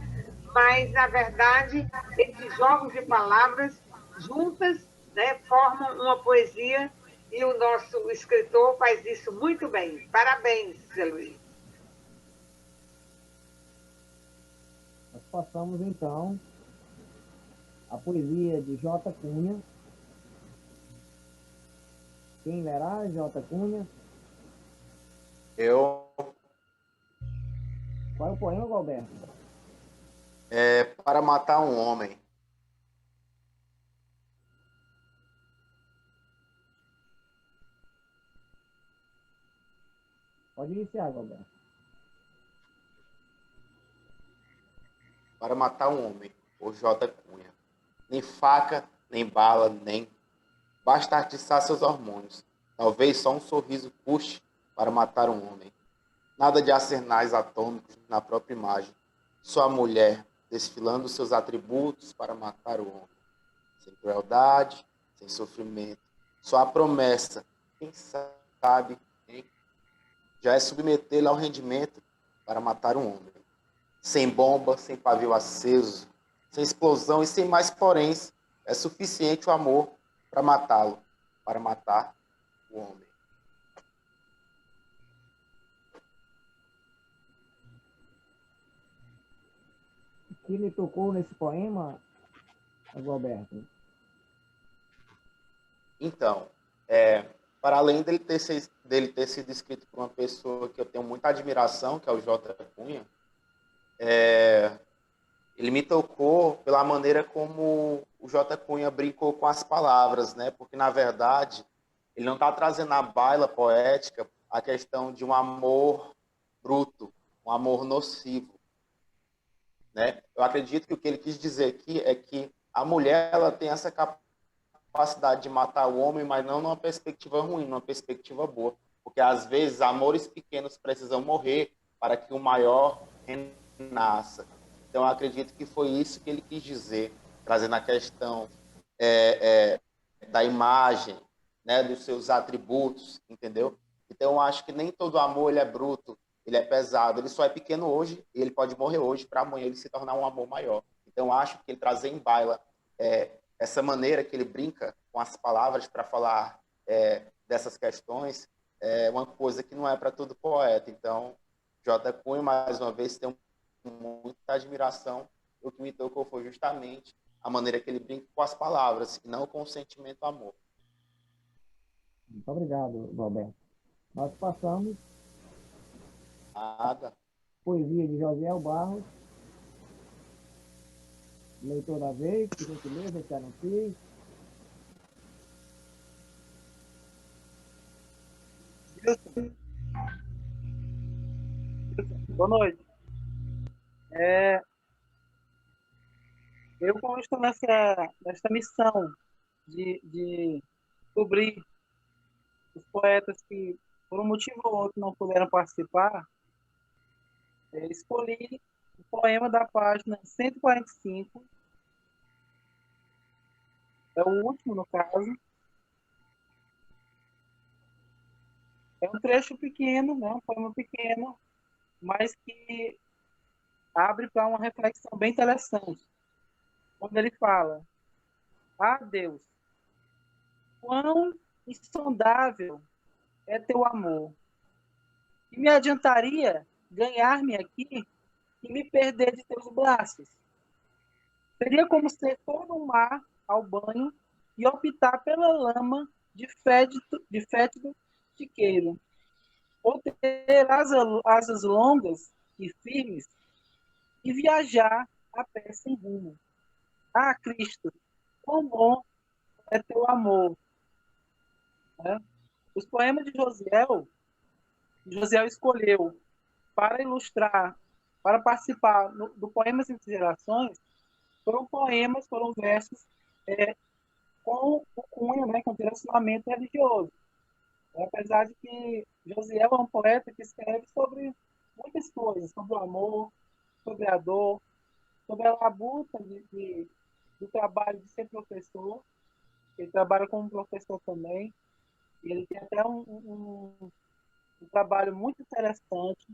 mas, na verdade, esses jogos de palavras juntas, né, formam uma poesia e o nosso escritor faz isso muito bem. Parabéns, Zé Luiz. Nós passamos, então, a poesia de J. Cunha. Quem lerá, J. Cunha? Eu. Qual é o poema, Galberto? Para matar um homem. Pode iniciar, Galberto. Para matar um homem, por J. Cunha. Nem faca, nem bala, nem... Basta atiçar seus hormônios. Talvez só um sorriso puxe para matar um homem. Nada de arsenais atômicos na própria imagem. Só a mulher desfilando seus atributos para matar o homem. Sem crueldade, sem sofrimento. Só a promessa. Quem sabe, hein? Já é submetê-la ao rendimento para matar um homem. Sem bomba, sem pavio aceso, sem explosão e sem mais poréns, é suficiente o amor para matá-lo, para matar o homem. O que lhe tocou nesse poema, Galberto? Então, para além dele ter sido escrito por uma pessoa que eu tenho muita admiração, que é o J. Cunha, ele me tocou pela maneira como o J. Cunha brincou com as palavras, né? Porque, na verdade, ele não está trazendo à baila poética a questão de um amor bruto, um amor nocivo, né? Eu acredito que o que ele quis dizer aqui é que a mulher ela tem essa capacidade de matar o homem, mas não numa perspectiva ruim, numa perspectiva boa. Porque, às vezes, amores pequenos precisam morrer para que o maior renasça. Então, eu acredito que foi isso que ele quis dizer, trazendo a questão da imagem, né, dos seus atributos, entendeu? Então, eu acho que nem todo amor ele é bruto, ele é pesado, ele só é pequeno hoje e ele pode morrer hoje para amanhã ele se tornar um amor maior. Então, eu acho que ele trazer em baila essa maneira que ele brinca com as palavras para falar dessas questões é uma coisa que não é para todo poeta. Então, J. Cunha, mais uma vez, tem muita admiração. O que me tocou foi justamente a maneira que ele brinca com as palavras, e não com o sentimento amor. Muito obrigado, Galberto. Nós passamos Nada. Poesia de José Barros. Leitor da vez, por gentileza, se anuncie. Boa noite. Eu, como estou nessa missão de cobrir os poetas que, por um motivo ou outro, não puderam participar, escolhi o poema da página 145, é o último, no caso. É um trecho pequeno, né? Um poema pequeno, mas que abre para uma reflexão bem interessante. Quando ele fala: ah, Deus, quão insondável é teu amor. E me adiantaria ganhar-me aqui e me perder de teus braços. Seria como ser todo um mar ao banho e optar pela lama de fétido chiqueiro. Ou ter asas longas e firmes e viajar a pé sem rumo. Ah, Cristo, quão bom é teu amor. Né? Os poemas de Josiel escolheu para ilustrar, para participar do Poemas Entre Gerações, foram versos com o cunho, né, com direcionamento religioso. Apesar de que Josiel é um poeta que escreve sobre muitas coisas, sobre o amor, sobre a dor, sobre a labuta do trabalho de ser professor. Ele trabalha como professor também. E ele tem até um trabalho muito interessante,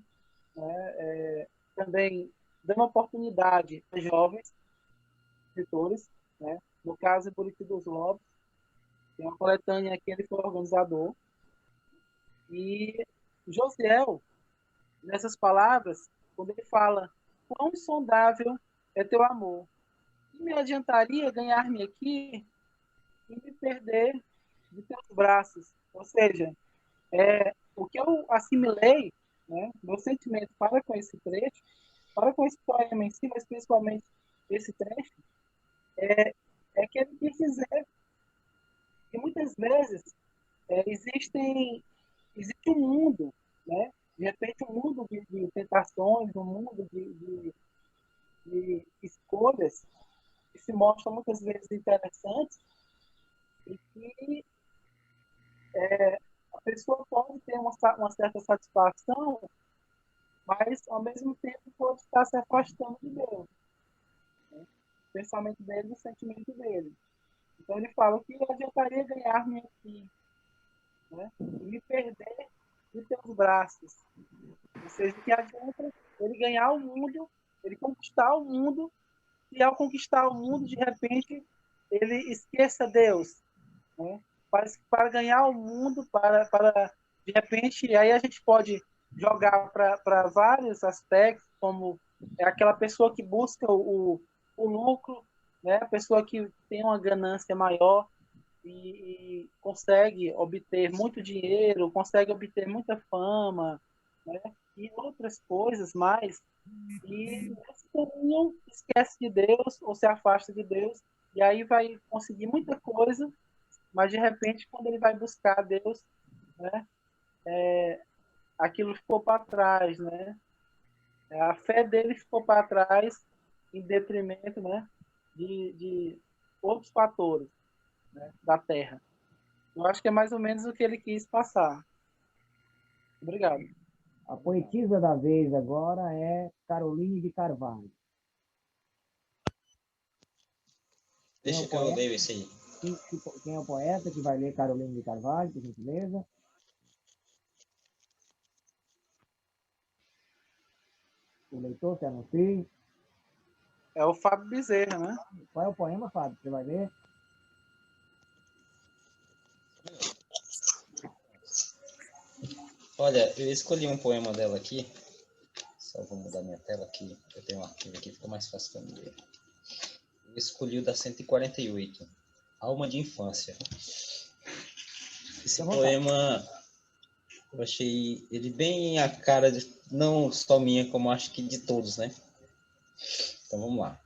né? Também dando oportunidade a jovens escritores, né? No caso, Buriti dos Lobos, tem uma coletânea que ele foi organizador. E Josiel, nessas palavras, quando ele fala quão insondável é teu amor, e me adiantaria ganhar-me aqui e me perder de teus braços. Ou seja, o que eu assimilei, né, meu sentimento para com esse trecho, para com esse poema em si, mas principalmente esse trecho, é que ele quis dizer que muitas vezes existe um mundo, né? De repente um mundo de tentações, um mundo de escolhas que se mostram muitas vezes interessantes e que a pessoa pode ter uma certa satisfação, mas ao mesmo tempo pode estar se afastando de Deus, né? O pensamento dele, o sentimento dele. Então ele fala que eu adiantaria ganhar-me aqui, né? E me perder de teus braços. Ou seja, que adianta ele ganhar o mundo, ele conquistar o mundo, e ao conquistar o mundo, de repente, ele esqueça Deus, né? Para ganhar o mundo, de repente, aí a gente pode jogar para vários aspectos, como aquela pessoa que busca o lucro, né? A pessoa que tem uma ganância maior e consegue obter muito dinheiro, consegue obter muita fama, né? E outras coisas mais, e nesse caminho esquece de Deus ou se afasta de Deus, e aí vai conseguir muita coisa, mas de repente quando ele vai buscar Deus, né, aquilo ficou para trás, né? A fé dele ficou para trás em detrimento, né, de outros fatores, né, da terra. Eu acho que é mais ou menos o que ele quis passar. Obrigado. A poetisa da vez agora é Caroline de Carvalho. Deixa que eu leio isso aí. Quem é o poeta que vai ler Caroline de Carvalho, por gentileza? O leitor que anuncia. É o Fábio Bezerra, né? Qual é o poema, Fábio, que você vai ler? Olha, eu escolhi um poema dela aqui. Só vou mudar minha tela aqui. Eu tenho um arquivo aqui, fica mais fácil para mim ler. Eu escolhi o da 148, Alma de Infância. Esse poema, eu achei ele bem a cara, não só minha, como acho que de todos, né? Então vamos lá.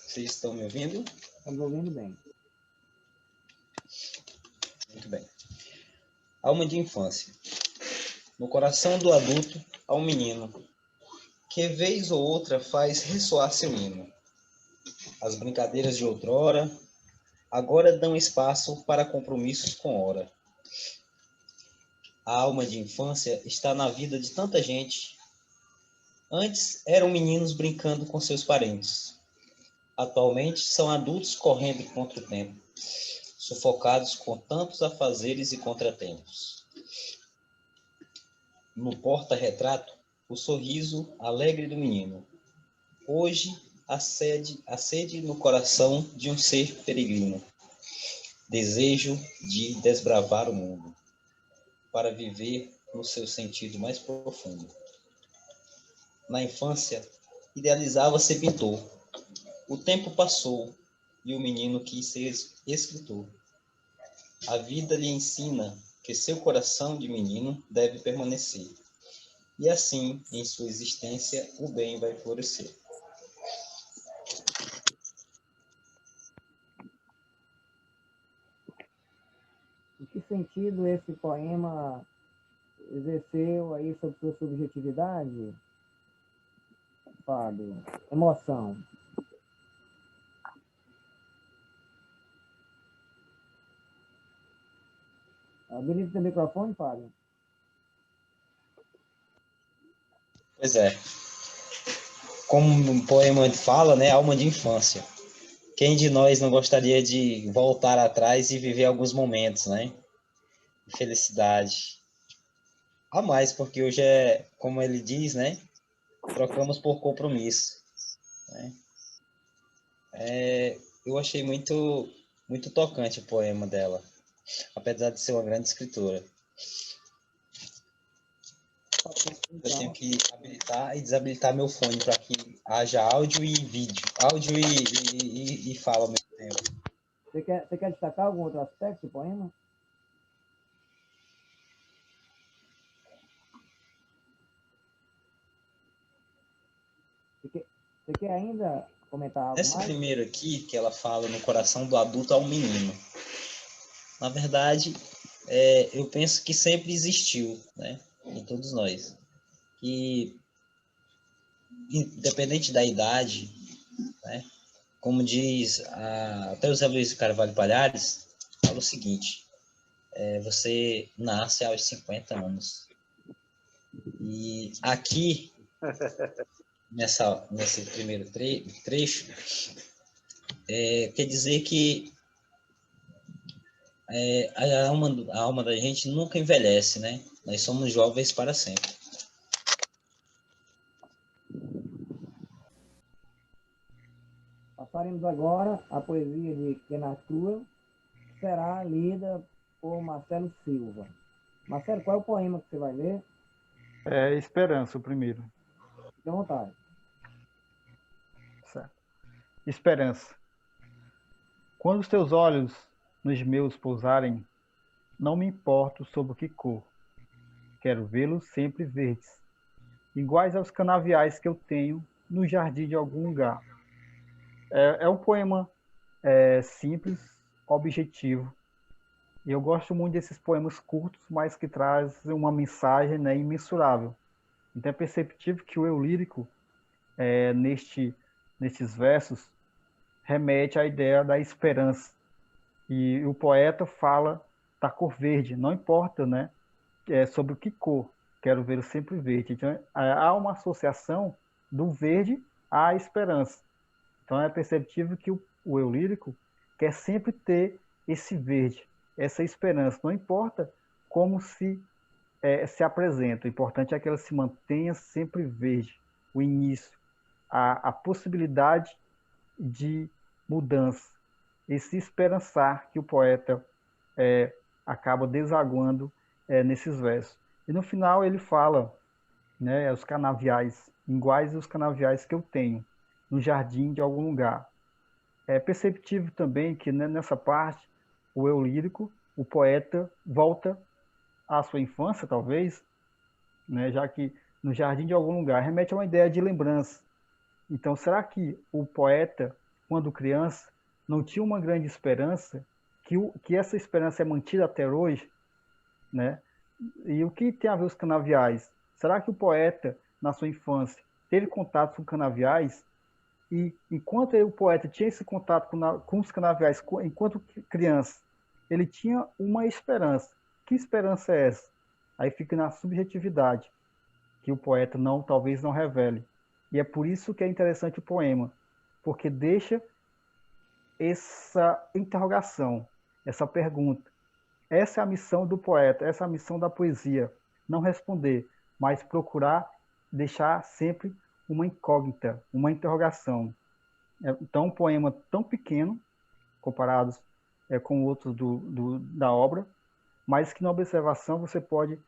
Vocês estão me ouvindo? Estamos ouvindo bem. Muito bem. Alma de infância. No coração do adulto há um menino, que vez ou outra faz ressoar seu hino. As brincadeiras de outrora agora dão espaço para compromissos com hora. A alma de infância está na vida de tanta gente. Antes eram meninos brincando com seus parentes. Atualmente são adultos correndo contra o tempo, sufocados com tantos afazeres e contratempos. No porta-retrato, o sorriso alegre do menino. Hoje, a sede no coração de um ser peregrino. desejo de desbravar o mundo, para viver no seu sentido mais profundo. Na infância, idealizava ser pintor. O tempo passou e o menino quis ser escritor. A vida lhe ensina que seu coração de menino deve permanecer. E assim, em sua existência, o bem vai florescer. Em que sentido esse poema exerceu aí sobre sua subjetividade, Fábio? Emoção. Habilita o teu microfone, Fábio. Pois é. Como o poema fala, né? Alma de infância. Quem de nós não gostaria de voltar atrás e viver alguns momentos, né? De felicidade. A mais, porque hoje é, como ele diz, né? Trocamos por compromisso. Né? Eu achei muito, muito tocante o poema dela, apesar de ser uma grande escritora. Eu tenho que habilitar e desabilitar meu fone para que haja áudio e vídeo. Áudio e fala ao mesmo tempo. Você quer destacar algum outro aspecto do poema? Você quer ainda comentar algo Esse mais? primeiro aqui, que ela fala no coração do adulto ao menino. Na verdade, eu penso que sempre existiu, né? Em todos nós. E, independente da idade, né? Como diz até o Zé Luiz de Carvalho Palhares, fala o seguinte: você nasce aos 50 anos. E aqui, nesse primeiro trecho, quer dizer que a alma da gente nunca envelhece, né? Nós somos jovens para sempre. Passaremos agora a poesia de Kenatua, que será lida por Marcelo Silva. Marcelo, qual é o poema que você vai ler? Esperança, o primeiro. Fique à vontade. Certo. Esperança. Quando os teus olhos nos meus pousarem, não me importo sobre que cor. Quero vê-los sempre verdes, iguais aos canaviais que eu tenho no jardim de algum lugar. É um poema simples, objetivo. E eu gosto muito desses poemas curtos, mas que trazem uma mensagem, né, imensurável. Então é perceptível que o eu lírico, nestes versos, remete à ideia da esperança. E o poeta fala da cor verde, não importa, né, sobre o que cor, quero ver sempre verde. Então há uma associação do verde à esperança. Então é perceptível que o eu lírico quer sempre ter esse verde, essa esperança. Não importa como se apresenta, o importante é que ela se mantenha sempre verde. O início, a possibilidade de mudança, esse esperançar que o poeta acaba desaguando nesses versos. E no final ele fala, né, os canaviais, iguais os canaviais que eu tenho no jardim de algum lugar. É perceptível também que, né, nessa parte, o eu lírico, o poeta volta à sua infância, talvez, né, já que no jardim de algum lugar remete a uma ideia de lembrança. Então, será que o poeta, quando criança, não tinha uma grande esperança, que essa esperança é mantida até hoje, né? E o que tem a ver os canaviais? Será que o poeta, na sua infância, teve contato com canaviais? E enquanto o poeta tinha esse contato com os canaviais, enquanto criança, ele tinha uma esperança. Que esperança é essa? Aí fica na subjetividade, que o poeta talvez não revele. E é por isso que é interessante o poema, porque deixa essa interrogação, essa pergunta. Essa é a missão do poeta, essa é a missão da poesia. Não responder, mas procurar deixar sempre uma incógnita, uma interrogação. Então, um poema tão pequeno, comparados com outros da obra, mas que na observação você pode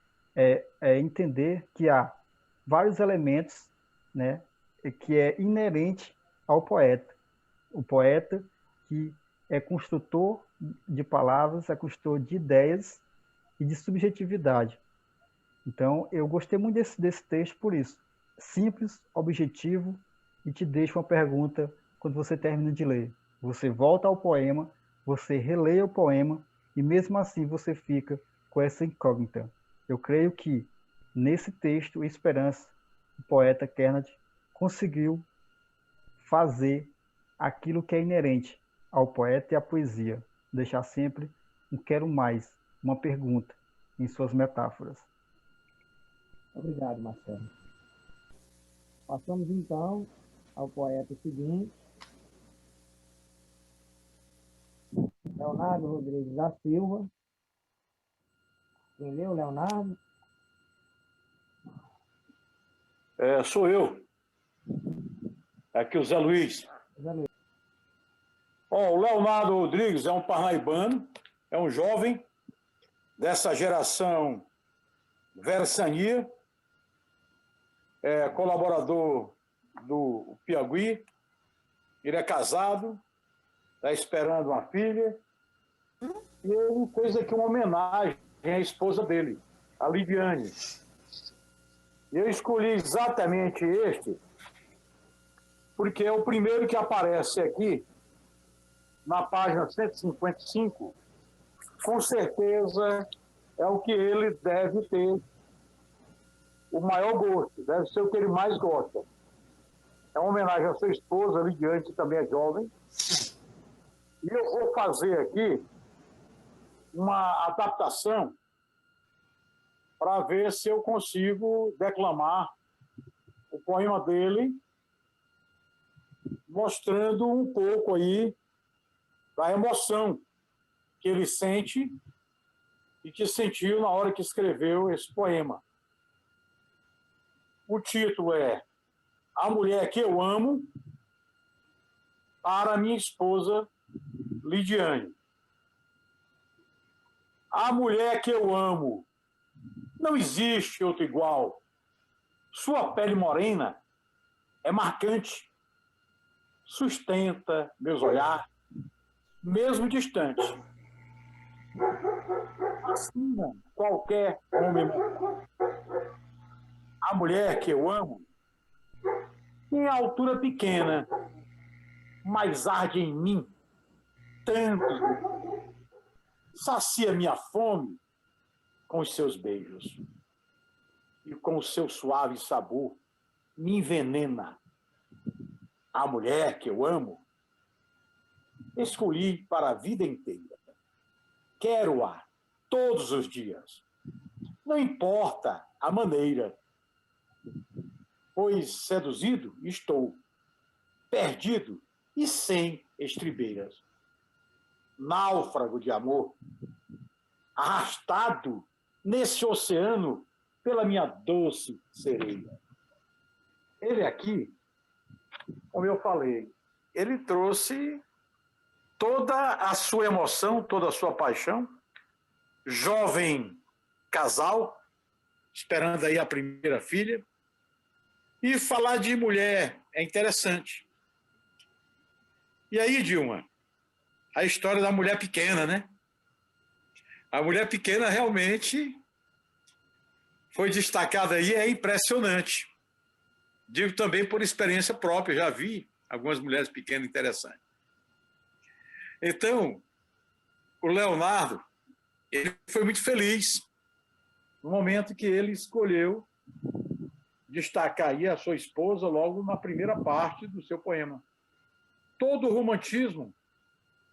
entender que há vários elementos, né, que é inerente ao poeta. O poeta que é construtor de palavras, é construtor de ideias e de subjetividade. Então, eu gostei muito desse texto por isso. Simples, objetivo, e te deixa uma pergunta quando você termina de ler. Você volta ao poema, você relê o poema, e mesmo assim você fica com essa incógnita. Eu creio que, nesse texto, Esperança, o poeta Kernot conseguiu fazer aquilo que é inerente ao poeta e à poesia, deixar sempre um quero mais, uma pergunta em suas metáforas. Obrigado, Marcelo. Passamos então ao poeta seguinte, Leonardo Rodrigues da Silva. Quem leu, Leonardo? Sou eu. Aqui o Zé Luiz. Zé Luiz. O Leonardo Rodrigues é um parnaibano, é um jovem dessa geração Versania, é colaborador do Piauí. Ele é casado, está esperando uma filha, e ele fez aqui uma homenagem à esposa dele, a Liviane. E eu escolhi exatamente este, porque é o primeiro que aparece aqui, na página 155, com certeza é o que ele deve ter o maior gosto, deve ser o que ele mais gosta. É uma homenagem à sua esposa, Lidiane, que também é jovem. E eu vou fazer aqui uma adaptação para ver se eu consigo declamar o poema dele, mostrando um pouco aí da emoção que ele sente e que sentiu na hora que escreveu esse poema. O título é A Mulher que Eu Amo, para minha esposa Lidiane. A mulher que eu amo, não existe outro igual. Sua pele morena é marcante, sustenta meus olhares, mesmo distante. Fascina qualquer homem. A mulher que eu amo tem altura pequena, mas arde em mim tanto. Sacia minha fome com os seus beijos e com o seu suave sabor me envenena. A mulher que eu amo escolhi para a vida inteira. Quero-a todos os dias. Não importa a maneira, pois seduzido estou, perdido e sem estribeiras. Náufrago de amor, arrastado nesse oceano pela minha doce sereia. Ele aqui, como eu falei, ele trouxe toda a sua emoção, toda a sua paixão, jovem casal, esperando aí a primeira filha, e falar de mulher é interessante. E aí, Dilma, a história da mulher pequena, né? A mulher pequena realmente foi destacada aí, é impressionante. Digo também por experiência própria, já vi algumas mulheres pequenas interessantes. Então, o Leonardo, ele foi muito feliz no momento que ele escolheu destacar aí a sua esposa logo na primeira parte do seu poema. Todo o romantismo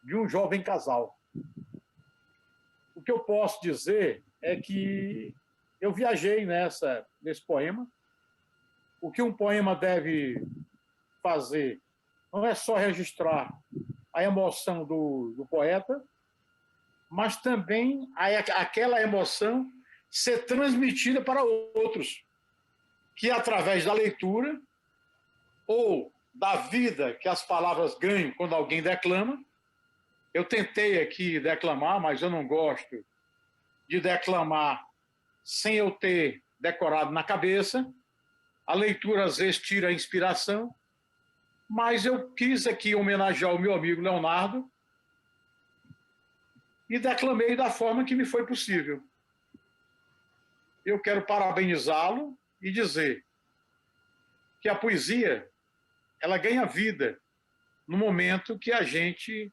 de um jovem casal. O que eu posso dizer é que eu viajei nesse poema. O que um poema deve fazer não é só registrar a emoção do poeta, mas também aquela emoção ser transmitida para outros, que através da leitura ou da vida que as palavras ganham quando alguém declama, Eu tentei aqui declamar, mas eu não gosto de declamar sem eu ter decorado na cabeça. A leitura, às vezes, tira a inspiração, mas eu quis aqui homenagear o meu amigo Leonardo e declamei da forma que me foi possível. Eu quero parabenizá-lo e dizer que a poesia, ela ganha vida no momento que a gente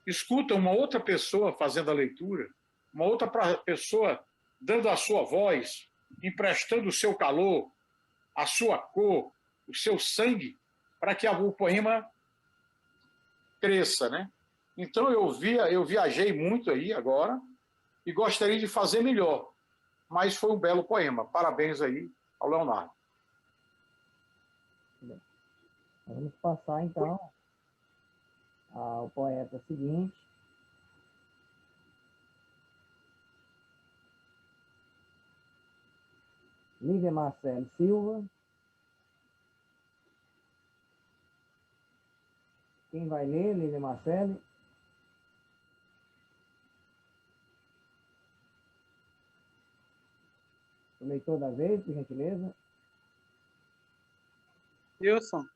escuta uma outra pessoa fazendo a leitura, uma outra pessoa dando a sua voz, emprestando o seu calor, a sua cor, o seu sangue, para que o poema cresça, né? Então eu viajei muito aí agora e gostaria de fazer melhor, mas foi um belo poema. Parabéns aí ao Leonardo. Vamos passar então ao poeta seguinte. Lívia Marcelo Silva. Quem vai ler, Lívia Marcelo? O leitor da vez, por gentileza. Wilson,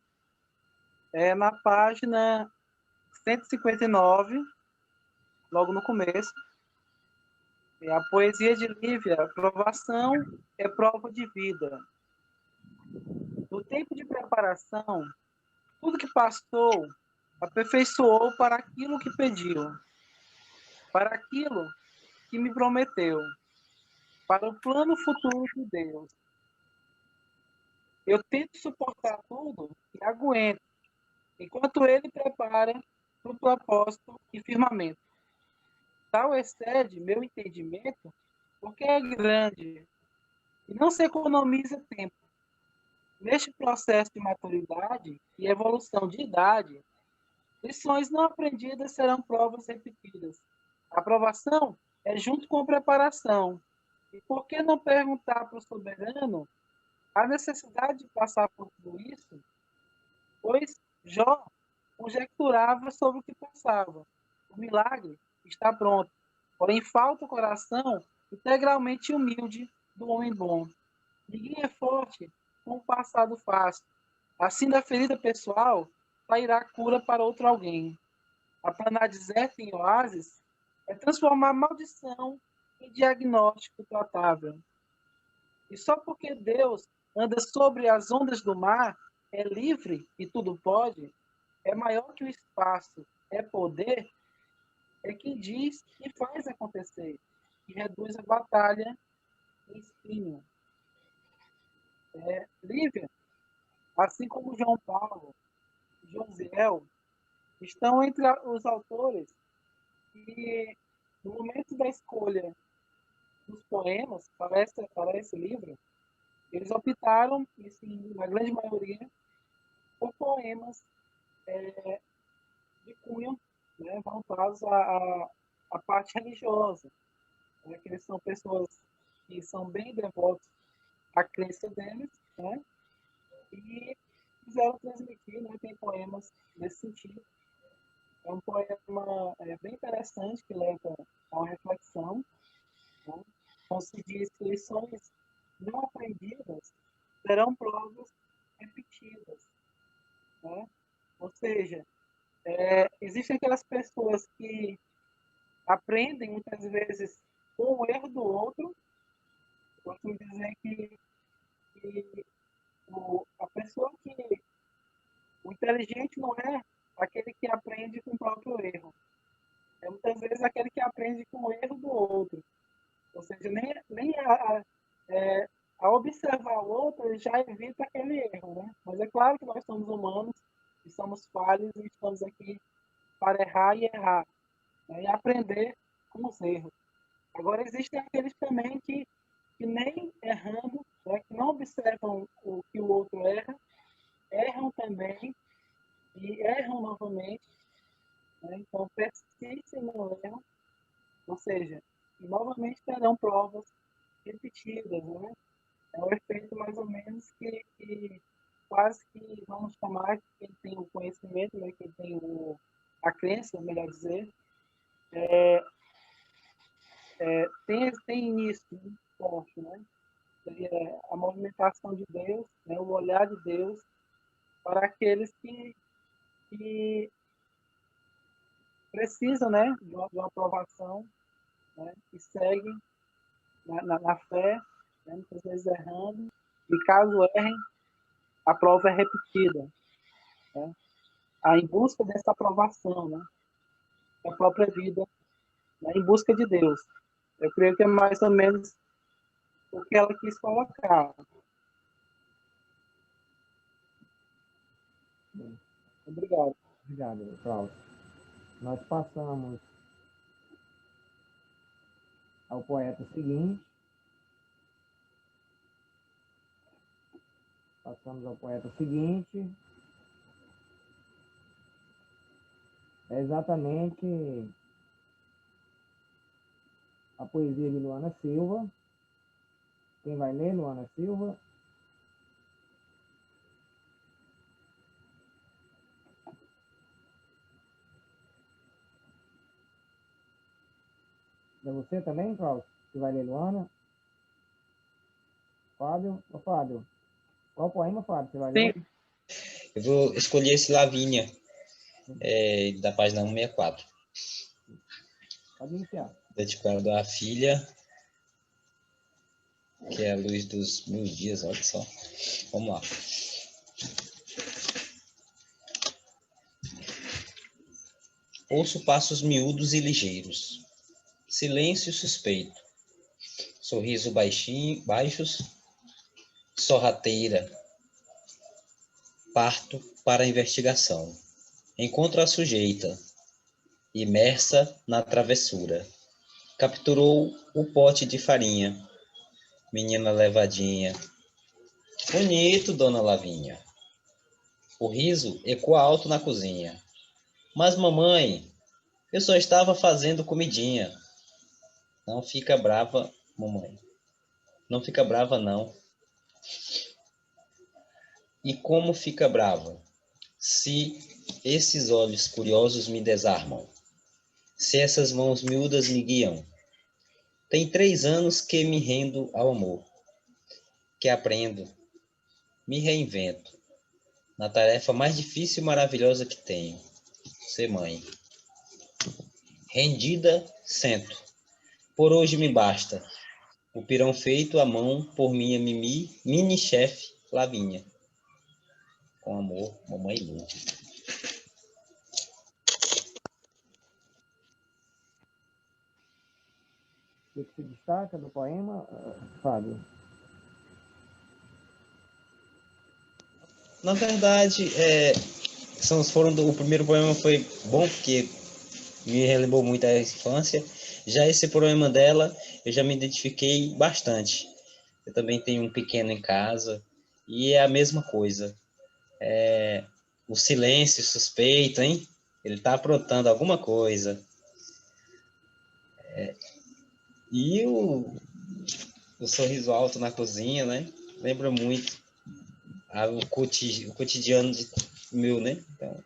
na página 159, logo no começo, a poesia de Lívia, aprovação é prova de vida. No tempo de preparação, tudo que passou aperfeiçoou para aquilo que pediu, para aquilo que me prometeu, para o plano futuro de Deus. Eu tento suportar tudo e aguento, enquanto Ele prepara para o propósito e firmamento. Tal excede meu entendimento, porque é grande e não se economiza tempo. Neste processo de maturidade e evolução de idade, lições não aprendidas serão provas repetidas. A aprovação é junto com a preparação. E por que não perguntar para o soberano a necessidade de passar por tudo isso? Pois Jó conjecturava sobre o que passava. O milagre está pronto, porém falta o coração integralmente humilde do homem bom. Ninguém é forte com o passado fácil. Assim, da ferida pessoal, sairá cura para outro alguém. Aplanar deserto em oásis é transformar maldição em diagnóstico tratável. E só porque Deus anda sobre as ondas do mar, é livre e tudo pode, é maior que o espaço, é poder, é quem diz e faz acontecer, e reduz a batalha em espinho. Lívia, assim como João Paulo, Josiel, estão entre os autores que, no momento da escolha dos poemas para esse livro, eles optaram, assim, na grande maioria, por poemas de cunho, né, voltados à parte religiosa, né, que eles são pessoas que são bem devotos à crença deles, né, e quiseram transmitir, né, tem poemas nesse sentido. É um poema bem interessante que leva a uma reflexão, né? Como se diz, lições não aprendidas serão provas repetidas, né? Ou seja, existem aquelas pessoas que aprendem muitas vezes com o erro do outro. Eu costumo dizer que a pessoa que o inteligente não é aquele que aprende com o próprio erro. É muitas vezes aquele que aprende com o erro do outro. Ou seja, nem a observar o outro, ele já evita aquele erro, né? Mas é claro que nós somos humanos e somos falhos e estamos aqui para errar e errar, né? E aprender com os erros. Agora, existem aqueles também que nem errando, né? Que não observam o que o outro erra, erram também e erram novamente, né? Então, persistem no erro, ou seja, e novamente terão provas repetidas, né? É um efeito mais ou menos que quase que vamos chamar quem tem o conhecimento, né? Quem tem a a crença, melhor dizer, tem início muito forte, né? Seria a movimentação de Deus, né? O olhar de Deus para aqueles que precisam, né? De uma aprovação, né? Que seguem na fé, né? Muitas vezes errando, e caso errem, a prova é repetida, né? Em busca dessa aprovação, né? Da própria vida, né? Em busca de Deus. Eu creio que é mais ou menos o que ela quis colocar. Obrigado. Obrigado, Cláudio. Nós passamos ao poeta seguinte. É exatamente a poesia de Luana Silva. Quem vai ler, Luana Silva? É você também, Cláudio? Que vai ler, Luana? Fábio? Ô, Fábio. Qual poema, Fábio, você vai ler? Sim. Eu vou escolher esse Lavínia, da página 164. Pode iniciar. Dedicado à filha, que é a luz dos meus dias, olha só. Vamos lá. Ouço passos miúdos e ligeiros. Silêncio suspeito. Sorriso baixos. Sorrateira. Parto para a investigação. Encontro a sujeita, imersa na travessura. Capturou o pote de farinha. Menina levadinha. Bonito, dona Lavinha. O riso ecoa alto na cozinha. Mas, mamãe, eu só estava fazendo comidinha. Não fica brava, mamãe. Não fica brava, não. E como fica brava? Se esses olhos curiosos me desarmam. Se essas mãos miúdas me guiam. Tem 3 anos que me rendo ao amor. Que aprendo. Me reinvento. Na tarefa mais difícil e maravilhosa que tenho. Ser mãe. Rendida, sento. Por hoje me basta. O pirão feito à mão por minha mini-chefe Lavinha. Com amor, mamãe Lu. O que se destaca do poema, Fábio? Na verdade, o primeiro poema foi bom porque me relembrou muito a infância. Já esse poema dela, eu já me identifiquei bastante. Eu também tenho um pequeno em casa e é a mesma coisa. O silêncio suspeito, hein? Ele está aprontando alguma coisa. E o sorriso alto na cozinha, né? Lembra muito o cotidiano meu, né? Então,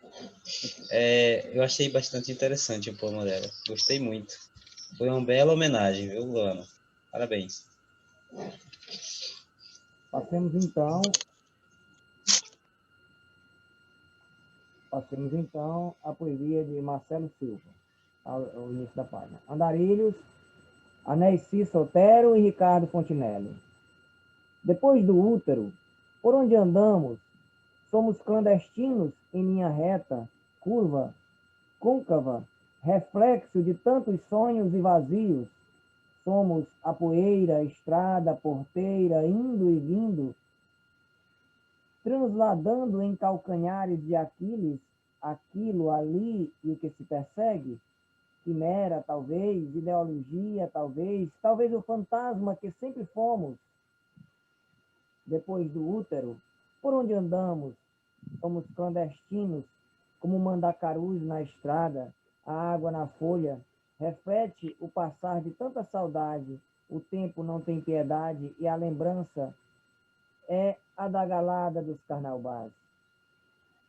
eu achei bastante interessante o poema dela. Gostei muito. Foi uma bela homenagem, viu, Luana? Parabéns. Passemos então a poesia de Marcelo Silva, ao início da página. Andarilhos, Aneici Sotero e Ricardo Fontinelli. Depois do útero, por onde andamos, somos clandestinos em linha reta, curva, côncava, reflexo de tantos sonhos e vazios. Somos a poeira, estrada, porteira, indo e vindo, transladando em calcanhares de Aquiles, aquilo ali e o que se persegue, quimera, talvez, ideologia, talvez o fantasma que sempre fomos. Depois do útero, por onde andamos, somos clandestinos, como mandacarus na estrada, a água na folha, reflete o passar de tanta saudade, o tempo não tem piedade e a lembrança é a da galada dos carnaubás.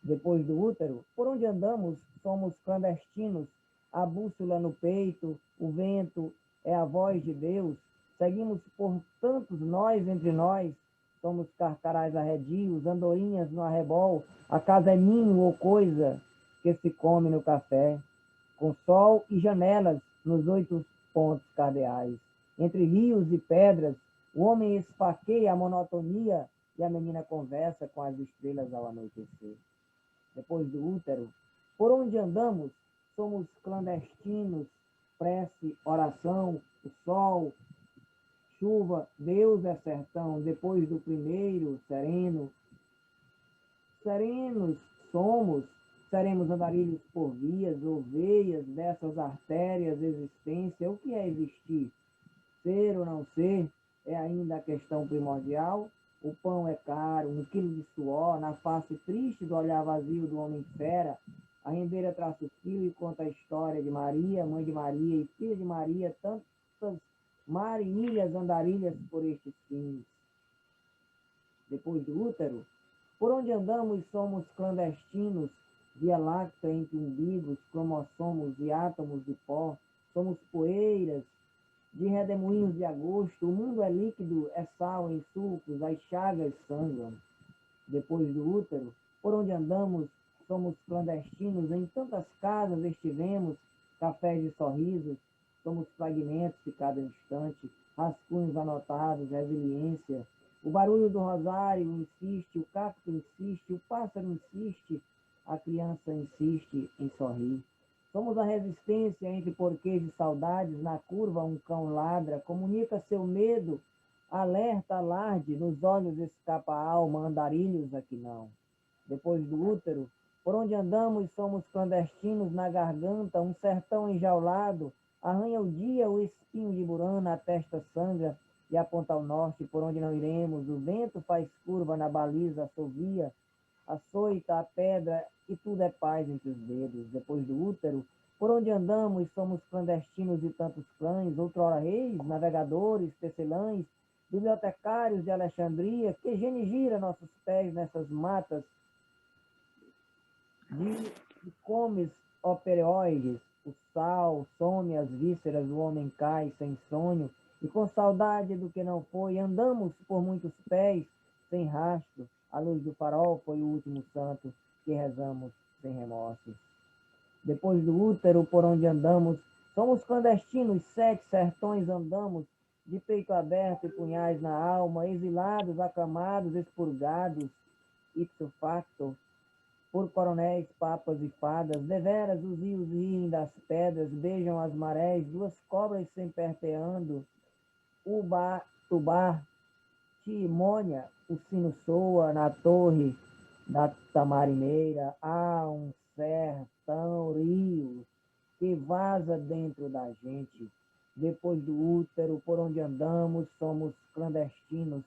Depois do útero, por onde andamos, somos clandestinos, a bússola no peito, o vento é a voz de Deus, seguimos por tantos nós entre nós, somos carcarás arredios, andorinhas no arrebol, a casa é ninho ou coisa que se come no café, com sol e janelas nos 8 pontos cardeais. Entre rios e pedras, o homem esfaqueia a monotonia e a menina conversa com as estrelas ao anoitecer. Depois do útero, por onde andamos, somos clandestinos, prece, oração, o sol, chuva, Deus é sertão. Depois do primeiro, serenos somos, seremos andarilhos por vias ou veias dessas artérias existência. O que é existir? Ser ou não ser é ainda a questão primordial. O pão é caro, 1 quilo de suor, na face triste do olhar vazio do homem fera. A rendeira traça o fio e conta a história de Maria, mãe de Maria e filha de Maria, tantas marilhas andarilhas por estes fins. Depois do útero, por onde andamos somos clandestinos, via láctea entre umbigos, cromossomos e átomos de pó, somos poeiras de redemoinhos de agosto, o mundo é líquido, é sal em sulcos, as chagas sangram. Depois do útero, por onde andamos, somos clandestinos, em tantas casas estivemos, cafés de sorrisos, somos fragmentos de cada instante, rascunhos anotados, resiliência. O barulho do rosário insiste, o cacto insiste, o pássaro insiste, a criança insiste em sorrir. Somos a resistência entre porquês e saudades, na curva um cão ladra, comunica seu medo, alerta, alarde, nos olhos escapa a alma, andarilhos aqui não. Depois do útero, por onde andamos somos clandestinos, na garganta, um sertão enjaulado, arranha o dia o espinho de burana, a testa sangra e aponta ao norte, por onde não iremos, o vento faz curva na baliza, assovia, açoita a pedra e tudo é paz entre os dedos. Depois do útero, por onde andamos, somos clandestinos de tantos clãs, outrora reis, navegadores, tecelães, bibliotecários de Alexandria, que gene gira nossos pés nessas matas de comes operoides, o sal some as vísceras, o homem cai sem sonho, e com saudade do que não foi, andamos por muitos pés, sem rastro, a luz do farol foi o último santo que rezamos sem remorsos. Depois do útero, por onde andamos, somos clandestinos, 7 sertões andamos, de peito aberto e punhais na alma, exilados, acamados, expurgados, ipso facto, por coronéis, papas e fadas, deveras os rios riem das pedras, beijam as marés, 2 cobras se emperteando, Ubá, Timônia, o sino soa na torre da tamarineira, há um sertão rio que vaza dentro da gente. Depois do útero, por onde andamos, somos clandestinos,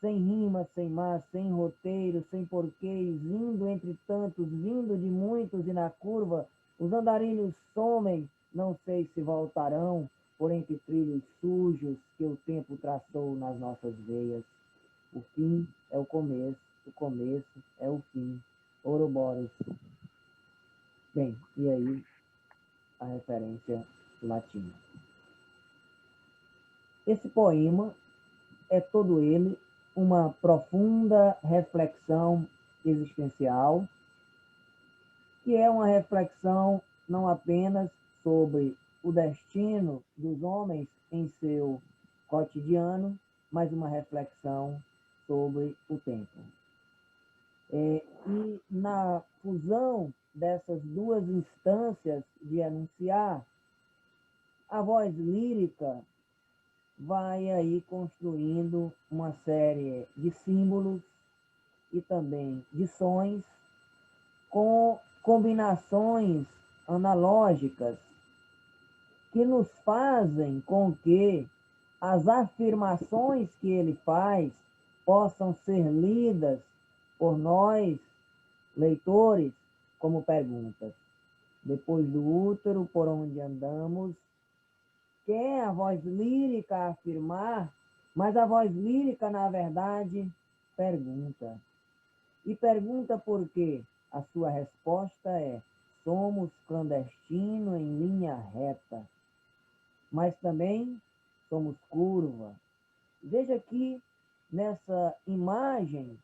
sem rima, sem mar, sem roteiro, sem porquês, indo entre tantos, vindo de muitos, e na curva os andarilhos somem, não sei se voltarão, por entre trilhos sujos que o tempo traçou nas nossas veias. O fim é o começo é o fim. Ouroboros. Bem, e aí a referência latina. Esse poema é todo ele uma profunda reflexão existencial, que é uma reflexão não apenas sobre o destino dos homens em seu cotidiano, mas uma reflexão sobre o tempo. E na fusão dessas duas instâncias de enunciar, a voz lírica vai aí construindo uma série de símbolos e também de sons com combinações analógicas que nos fazem com que as afirmações que ele faz possam ser lidas por nós, leitores, como perguntas. Depois do útero, por onde andamos, quer a voz lírica afirmar, mas a voz lírica, na verdade, pergunta. E pergunta por quê? a sua resposta é: somos clandestinos em linha reta, mas também somos curva. Veja aqui nessa imagem,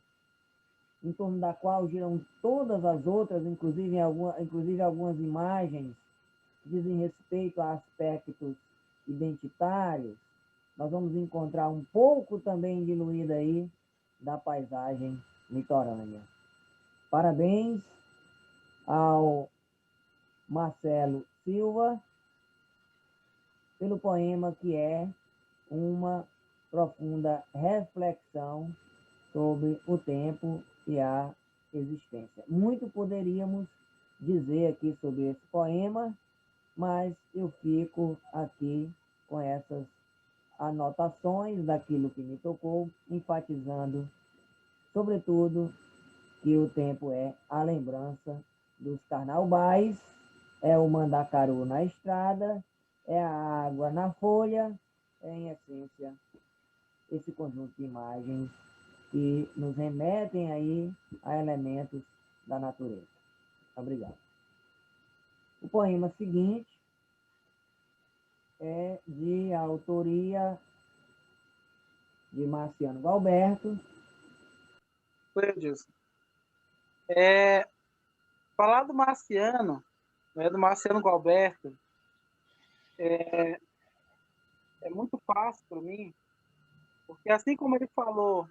em torno da qual giram todas as outras, inclusive algumas imagens que dizem respeito a aspectos identitários, nós vamos encontrar um pouco também diluído aí da paisagem litorânea. Parabéns ao Marcelo Silva pelo poema que é uma profunda reflexão sobre o tempo e a existência. Muito poderíamos dizer aqui sobre esse poema, mas eu fico aqui com essas anotações daquilo que me tocou, enfatizando, sobretudo, que o tempo é a lembrança dos carnaubais, é o mandacaru na estrada, é a água na folha, é, em essência, esse conjunto de imagens que nos remetem aí a elementos da natureza. Obrigado. O poema seguinte é de autoria de Marciano Galberto. Falar do Marciano, né, do Marciano Galberto, é muito fácil para mim, porque assim como ele falou,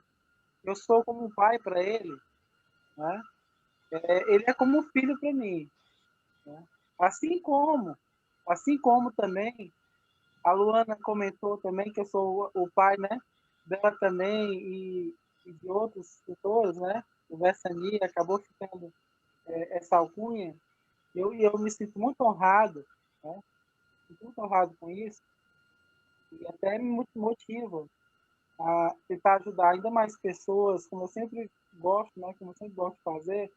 eu sou como um pai para ele, né? Ele é como um filho para mim, né? Assim como também a Luana comentou também que eu sou o pai, né, dela também e de outros tutores, né? O Vessani acabou ficando essa alcunha. Eu me sinto muito honrado, né? Muito honrado com isso, e até me motiva a tentar ajudar ainda mais pessoas, como eu sempre gosto, né? Como eu sempre gosto de fazer.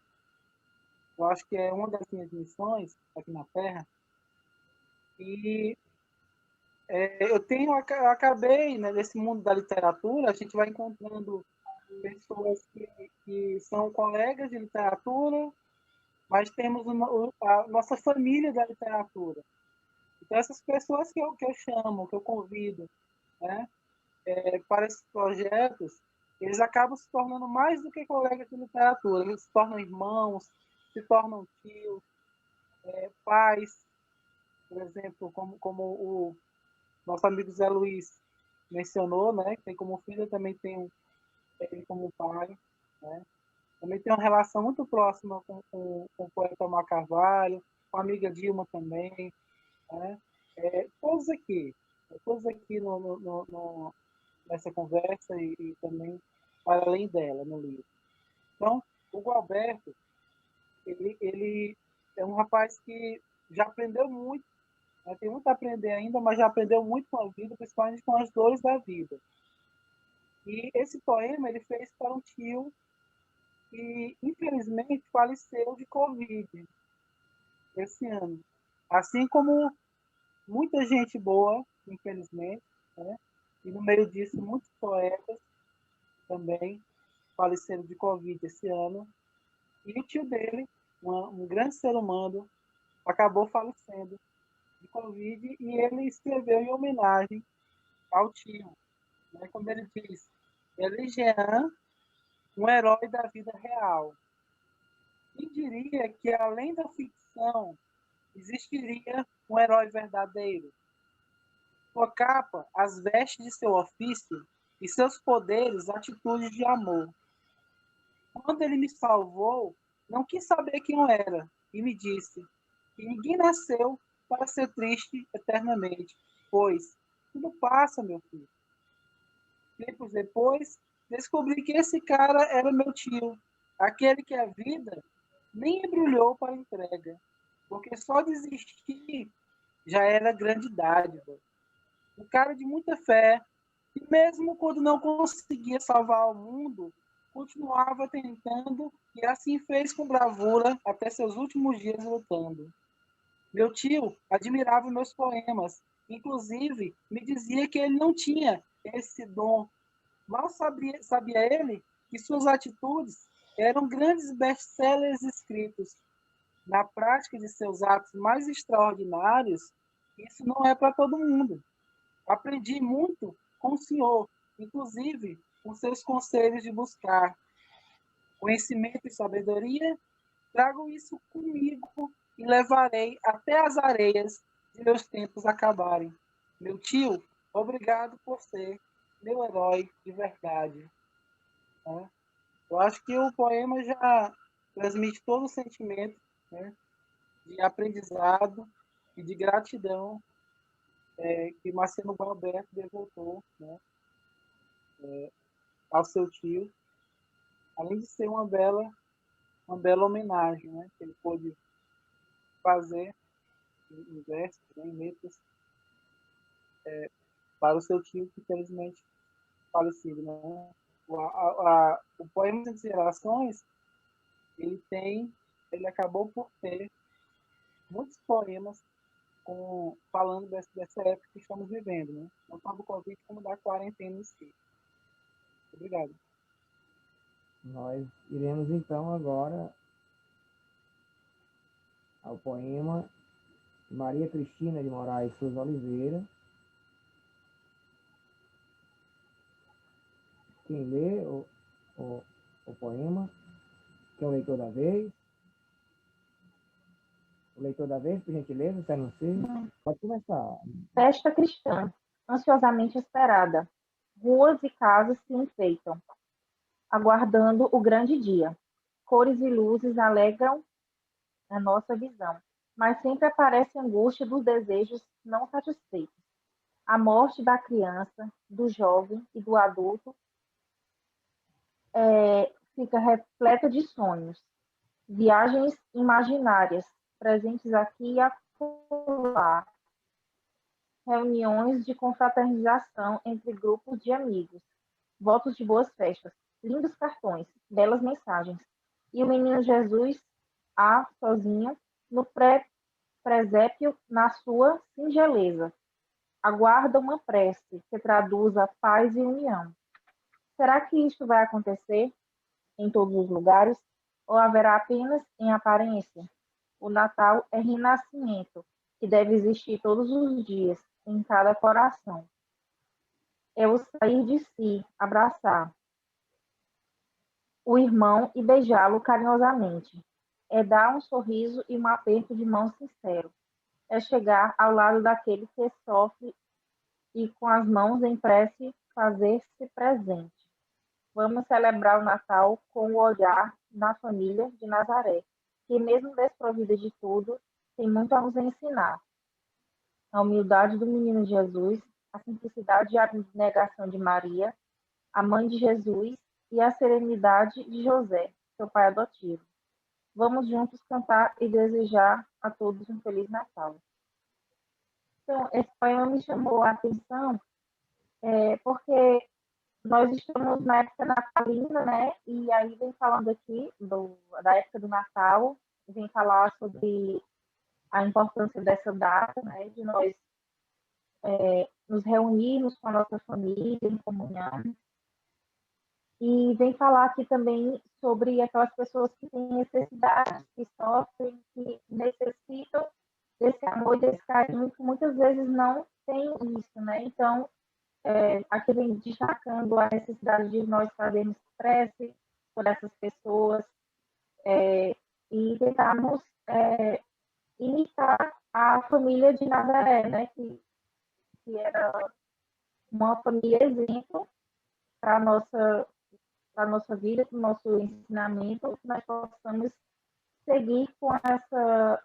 Eu acho que é uma das minhas missões aqui na Terra. E eu acabei, né, nesse mundo da literatura, a gente vai encontrando pessoas que são colegas de literatura, mas temos a nossa família da literatura. Então, essas pessoas que eu chamo, que eu convido, né, para esses projetos, eles acabam se tornando mais do que colegas de literatura. Eles se tornam irmãos, se tornam tios, pais, por exemplo, como o nosso amigo Zé Luiz mencionou, né, que tem como filho, também tem ele como pai, né. Também tem uma relação muito próxima com o poeta Omar Carvalho, com a amiga Dilma também, né. Todos aqui nessa conversa e também para além dela, no livro. Então, o Galberto, ele é um rapaz que já aprendeu muito, né? Tem muito a aprender ainda, mas já aprendeu muito com a vida, principalmente com as dores da vida. E esse poema ele fez para um tio que, infelizmente, faleceu de Covid esse ano. Assim como muita gente boa, infelizmente, né? E no meio disso, muitos poetas também faleceram de Covid esse ano. E o tio dele, um grande ser humano, acabou falecendo de Covid, e ele escreveu em homenagem ao tio, né? Como ele diz, ele Jean, um herói da vida real. Quem diria que, além da ficção, existiria um herói verdadeiro? Sua capa, as vestes de seu ofício, e seus poderes, atitudes de amor. Quando ele me salvou, não quis saber quem eu era, e me disse que ninguém nasceu para ser triste eternamente, pois tudo passa, meu filho. Tempos depois, descobri que esse cara era meu tio, aquele que a vida nem embrulhou para entrega, porque só desistir já era grande dádiva. Um cara de muita fé, e mesmo quando não conseguia salvar o mundo, continuava tentando, e assim fez com bravura até seus últimos dias lutando. Meu tio admirava meus poemas, inclusive me dizia que ele não tinha esse dom. Mal sabia ele que suas atitudes eram grandes best-sellers escritos. Na prática de seus atos mais extraordinários, isso não é para todo mundo. Aprendi muito com o senhor, inclusive com seus conselhos de buscar conhecimento e sabedoria. Trago isso comigo e levarei até as areias de meus tempos acabarem. Meu tio, obrigado por ser meu herói de verdade. Né? Eu acho que o poema já transmite todo o sentimento, né, de aprendizado e de gratidão que Marcelo Gualberto devotou, né, ao seu tio, além de ser uma bela homenagem, né, que ele pôde fazer em versos, né, em letras, para o seu tio, que infelizmente falecido. Né? O Poema das Gerações, ele acabou por ter muitos poemas falando dessa época que estamos vivendo, né? Não só do Covid, como da quarentena em si. Obrigado. Nós iremos então agora ao poema Maria Cristina de Moraes Souza Oliveira. Quem lê o poema, que é o leitor da vez. O leitor da vez, por gentileza, se anuncia. Pode começar. Festa cristã, ansiosamente esperada. Ruas e casas se enfeitam, aguardando o grande dia. Cores e luzes alegram a nossa visão, mas sempre aparece a angústia dos desejos não satisfeitos. A morte da criança, do jovem e do adulto fica repleta de sonhos, viagens imaginárias, presentes aqui e acolá, reuniões de confraternização entre grupos de amigos, votos de boas festas, lindos cartões, belas mensagens. E o menino Jesus, sozinho, no presépio, na sua singeleza, aguarda uma prece que traduza paz e união. Será que isto vai acontecer em todos os lugares ou haverá apenas em aparência? O Natal é renascimento, que deve existir todos os dias, em cada coração. É o sair de si, abraçar o irmão e beijá-lo carinhosamente. É dar um sorriso e um aperto de mão sincero. É chegar ao lado daquele que sofre e, com as mãos em prece, fazer-se presente. Vamos celebrar o Natal com o olhar na família de Nazaré, que, mesmo desprovida de tudo, tem muito a nos ensinar. A humildade do menino Jesus, a simplicidade e a abnegação de Maria, a mãe de Jesus, e a serenidade de José, seu pai adotivo. Vamos juntos cantar e desejar a todos um Feliz Natal. Então, esse poema me chamou a atenção porque nós estamos na época natalina, né? E aí vem falando aqui da época do Natal, vem falar sobre a importância dessa data, né? De nós nos reunirmos com a nossa família em comunhão. E vem falar aqui também sobre aquelas pessoas que têm necessidades, que sofrem, que necessitam desse amor e desse carinho, que muitas vezes não têm isso, né? Então, aqui vem destacando a necessidade de nós fazermos prece por essas pessoas e tentarmos imitar a família de Nazaré, né? Que era uma família exemplo para a nossa vida, para o nosso ensinamento, que nós possamos seguir com essa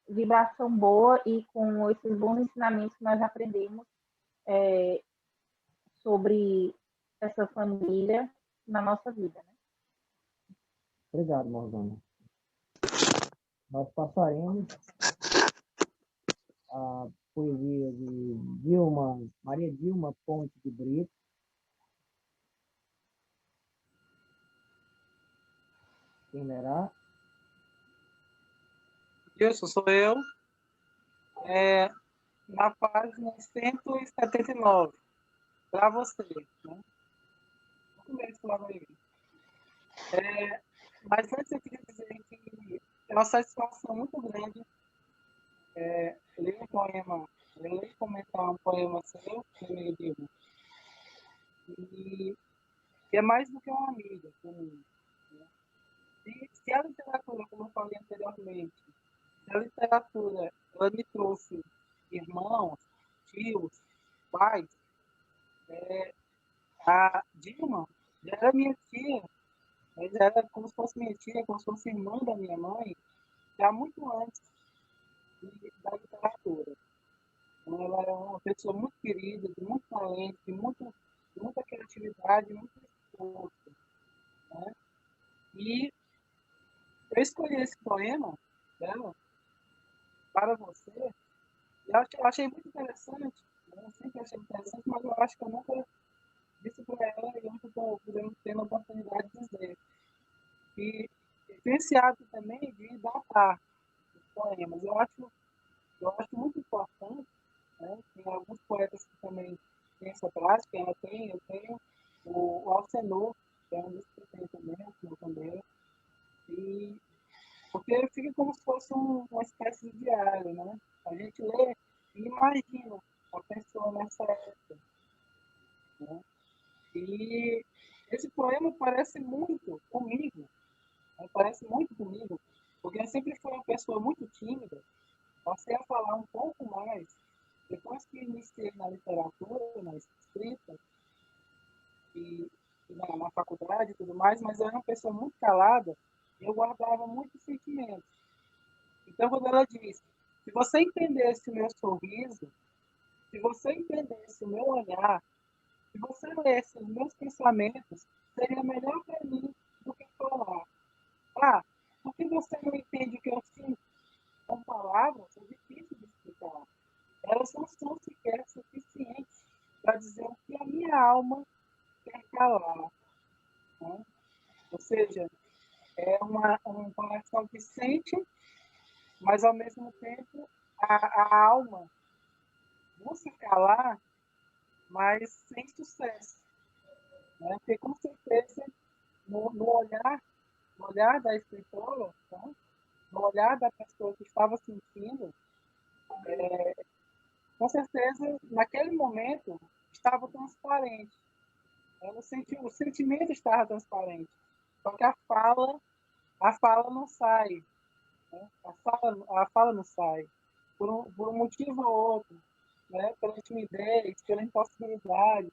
vibração boa e com esses bons ensinamentos que nós aprendemos sobre essa família na nossa vida. Né? Obrigado, Morgana. Nós passaremos a poesia de Maria Dilma Ponte de Brito. Quem lerá? Isso sou eu. Na página 179. Para você. Né? Começo logo aí. Mas antes eu queria dizer que é uma satisfação muito grande ler um poema, ler e comentar um poema seu, meu livro. E é mais do que uma amiga para mim. Né? Se a literatura, como eu falei anteriormente, se a literatura ela me trouxe irmãos, tios, pais, a Dilma já era minha tia, mas era como se fosse minha tia, como se fosse irmã da minha mãe, já muito antes da literatura. Então, ela é uma pessoa muito querida, de muito talento, de muita criatividade, muito esforço. Né? E eu escolhi esse poema dela para você, e eu achei muito interessante, né? Eu sempre achei interessante, mas eu acho que eu nunca disse para ela e eu nunca estou tendo a oportunidade de dizer. E tem esse hábito também de datar os poemas. Eu acho muito importante, né? Tem alguns poetas que também têm essa prática, eu tenho o Alcenor, que é um dos que tem também, o também, e porque fica como se fosse uma espécie de diário, né? A gente lê e imagina a pessoa nessa época, né? E esse poema parece muito comigo, né? Parece muito comigo, porque eu sempre fui uma pessoa muito tímida, passei a falar um pouco mais depois que iniciei na literatura, na escrita, e na faculdade e tudo mais, mas eu era uma pessoa muito calada e eu guardava muitos sentimentos. Então, quando ela diz, se você entendesse o meu sorriso, se você entendesse o meu olhar, se você lesse os meus pensamentos, seria melhor para mim do que falar. Ah, por que você não entende o que eu sinto? Com palavras é difícil de explicar. Elas não são sequer suficientes para dizer o que a minha alma quer calar. Né? Ou seja, é um coração que sente, mas ao mesmo tempo a alma busca calar, mas sem sucesso. Né? Porque com certeza no olhar da escritora, né? No olhar da pessoa que estava sentindo, com certeza naquele momento estava transparente. O sentimento estava transparente. Só que a fala não sai. Né? A fala não sai. Por um motivo ou outro. Né? Pela timidez, pela impossibilidade.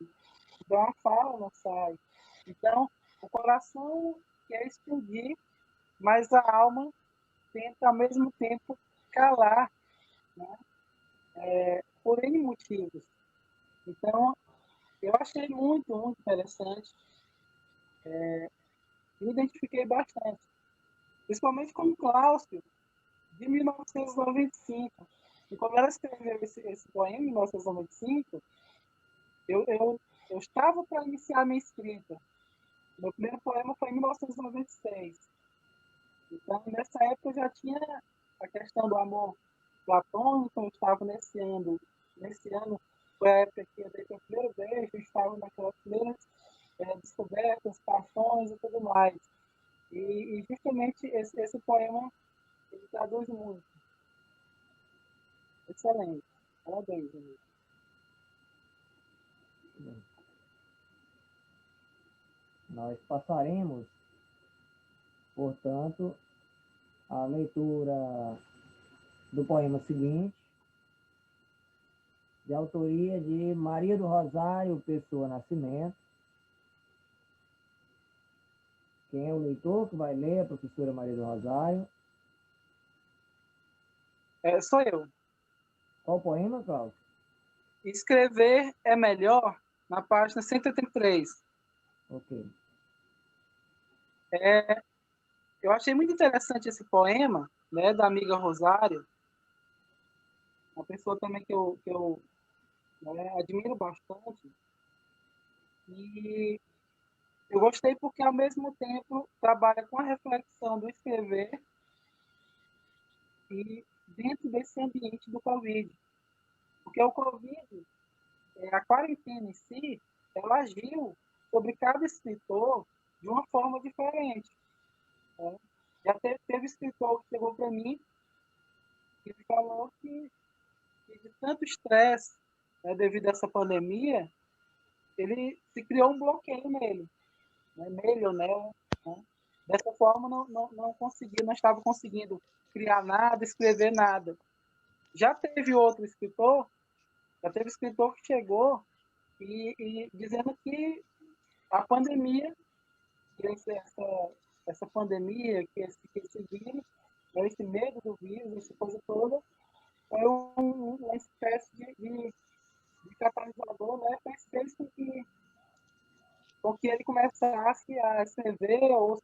Então a fala não sai. Então, o coração quer explodir, mas a alma tenta, ao mesmo tempo, calar. Né? Por N motivos. Então, eu achei muito, muito interessante. Me identifiquei bastante. Principalmente com o Cláudio, de 1995. E quando ela escreveu esse poema, em 1995, eu estava para iniciar a minha escrita. Meu primeiro poema foi em 1996. Então, nessa época, eu já tinha a questão do amor platônico, eu estava nesse ano. Nesse ano foi a época que eu dei meu primeiro beijo, eu estava naquelas primeiras descobertas, paixões e tudo mais. E justamente esse poema ele traduz muito. Excelente. Parabéns, amigo. Nós passaremos, portanto, a leitura do poema seguinte, de autoria de Maria do Rosário Pessoa Nascimento. Quem é o leitor que vai ler? A professora Maria do Rosário. Sou eu. Qual o poema, Cláudio? Escrever é melhor, na página 183. Ok. Eu achei muito interessante esse poema, né, da amiga Rosário, uma pessoa também que eu admiro bastante. E eu gostei porque, ao mesmo tempo, trabalha com a reflexão do escrever e dentro desse ambiente do Covid. Porque o Covid, a quarentena em si, ela agiu sobre cada escritor de uma forma diferente. né? Já teve escritor que chegou para mim e falou que de tanto estresse, né, devido a essa pandemia, ele se criou um bloqueio nele, né, nele ou nela, né? Dessa forma, não estava conseguindo criar nada, escrever nada. Já teve escritor que chegou e dizendo que a pandemia, que essa pandemia, que esse vírus, esse medo do vírus, essa coisa toda, é uma espécie de catalisador, né, para fez com que ele começasse a escrever ou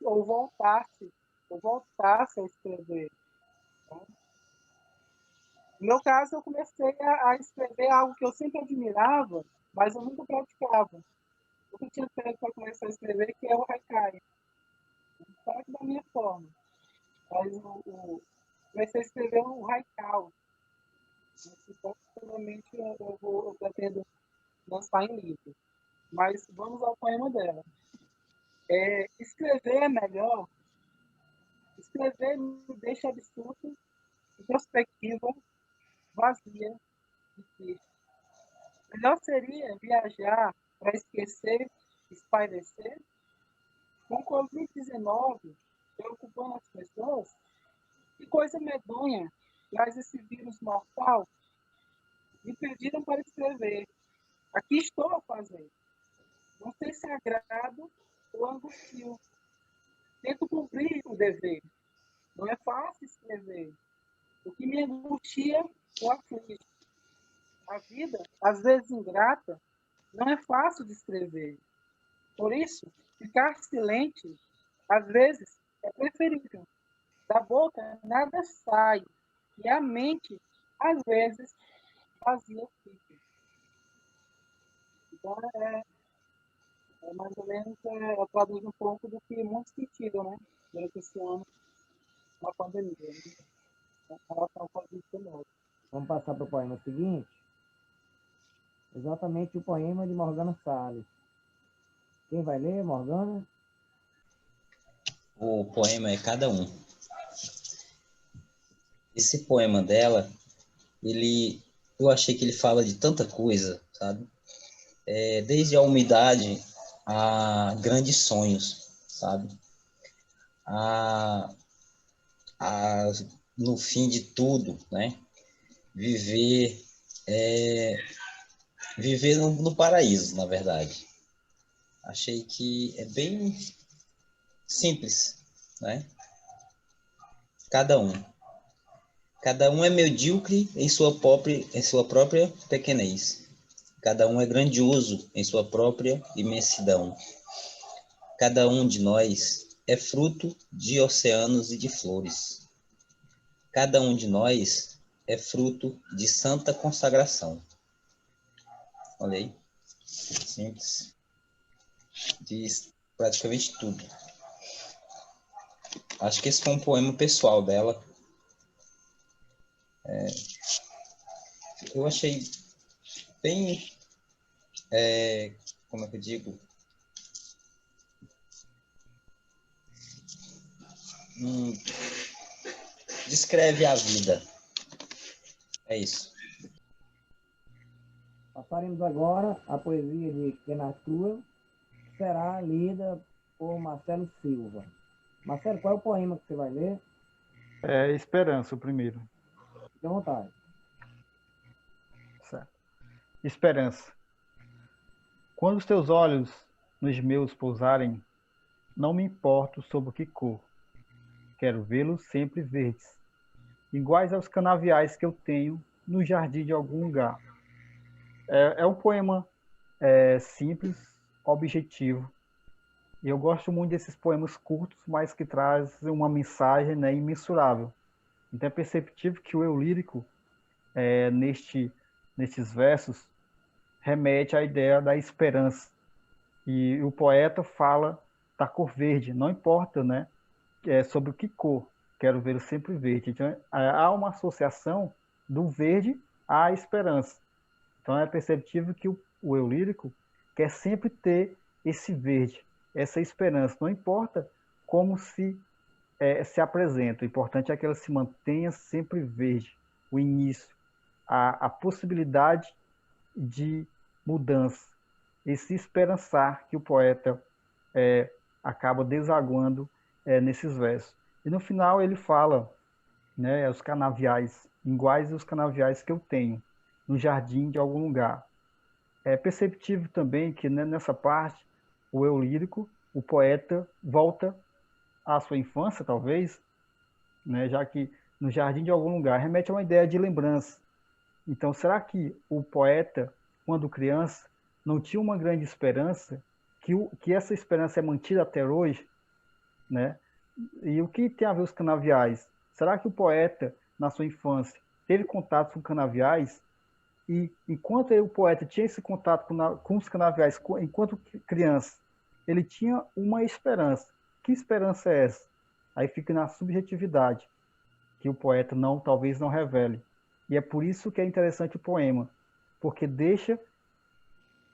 voltasse a escrever. Né? No meu caso, eu comecei a escrever algo que eu sempre admirava, mas eu nunca praticava. O que eu tinha feito para começar a escrever, que é o haikai. Parte da minha forma. Mas comecei a escrever um haikal. Provavelmente eu pretendo lançar em livro. Mas vamos ao poema dela. Escrever é melhor. Escrever me deixa absurdo, introspectiva, vazia e triste. Melhor seria viajar para esquecer, espairecer. Com o Covid-19 preocupando as pessoas, que coisa medonha traz esse vírus mortal. Me pediram para escrever. Aqui estou a fazer. Não sei se agrado ou angustio. Tento cumprir o dever. Não é fácil escrever. O que me angustia ou aflige. A vida, às vezes ingrata, não é fácil de escrever. Por isso, ficar silente, às vezes, é preferível. Da boca nada sai, e a mente, às vezes, vazia fica. Então, mais ou menos, eu traduzo um pouco do que muitos sentiram, né? Durante esse ano, na pandemia, né? Em relação ao Covid-19. Vamos passar para o poema seguinte. Exatamente o poema de Morgana Salles. Quem vai ler, Morgana? O poema é Cada Um. Esse poema dela, eu achei que ele fala de tanta coisa, sabe? Desde a umidade a grandes sonhos, sabe? No fim de tudo, né? Viver no paraíso, na verdade. Achei que é bem simples, né? Cada um é medíocre em sua própria pequenez. Cada um é grandioso em sua própria imensidão. Cada um de nós é fruto de oceanos e de flores. Cada um de nós é fruto de santa consagração. Olha aí. Simples. Diz praticamente tudo. Acho que esse foi um poema pessoal dela. Eu achei bem... como é que eu digo? Descreve a vida. É isso. Passaremos agora a poesia de Kenatua, que será lida por Marcelo Silva. Marcelo, qual é o poema que você vai ler? Esperança, o primeiro. Fique à vontade. Certo. Esperança. Quando os teus olhos nos meus pousarem, não me importo sobre o que cor. Quero vê-los sempre verdes, iguais aos canaviais que eu tenho no jardim de algum lugar. É um poema simples, objetivo. E eu gosto muito desses poemas curtos, mas que trazem uma mensagem, né, imensurável. Então é perceptível que o eu lírico, nestes versos, remete à ideia da esperança. E o poeta fala da cor verde, não importa, né, sobre o que cor, quero ver sempre verde. Então, há uma associação do verde à esperança. Então é perceptível que o eu lírico quer sempre ter esse verde, essa esperança. Não importa como se se apresenta. O importante é que ela se mantenha sempre verde. O início, a possibilidade de mudança, e se esperançar que o poeta acaba desaguando nesses versos. E no final ele fala, né, os canaviais, iguais os canaviais que eu tenho no jardim de algum lugar. É perceptível também que, né, nessa parte, o eu lírico, o poeta volta à sua infância, talvez, né, já que no jardim de algum lugar remete a uma ideia de lembrança. Então, será que o poeta, quando criança, não tinha uma grande esperança, que essa esperança é mantida até hoje, né? E o que tem a ver os canaviais? Será que o poeta, na sua infância, teve contato com canaviais? E enquanto o poeta tinha esse contato com os canaviais, enquanto criança, ele tinha uma esperança. Que esperança é essa? Aí fica na subjetividade, que o poeta talvez não revele. E é por isso que é interessante o poema, porque deixa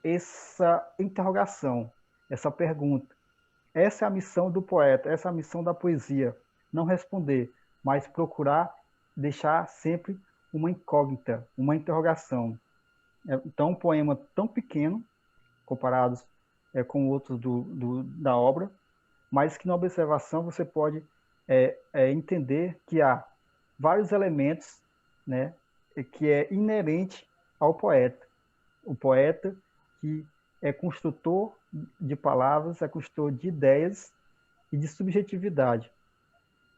essa interrogação, essa pergunta. Essa é a missão do poeta, essa é a missão da poesia. Não responder, mas procurar deixar sempre uma incógnita, uma interrogação. Então, um poema tão pequeno, comparados com outros da obra, mas que na observação você pode entender que há vários elementos, né, que é inerente ao poeta. O poeta que é construtor de palavras, é construtor de ideias e de subjetividade.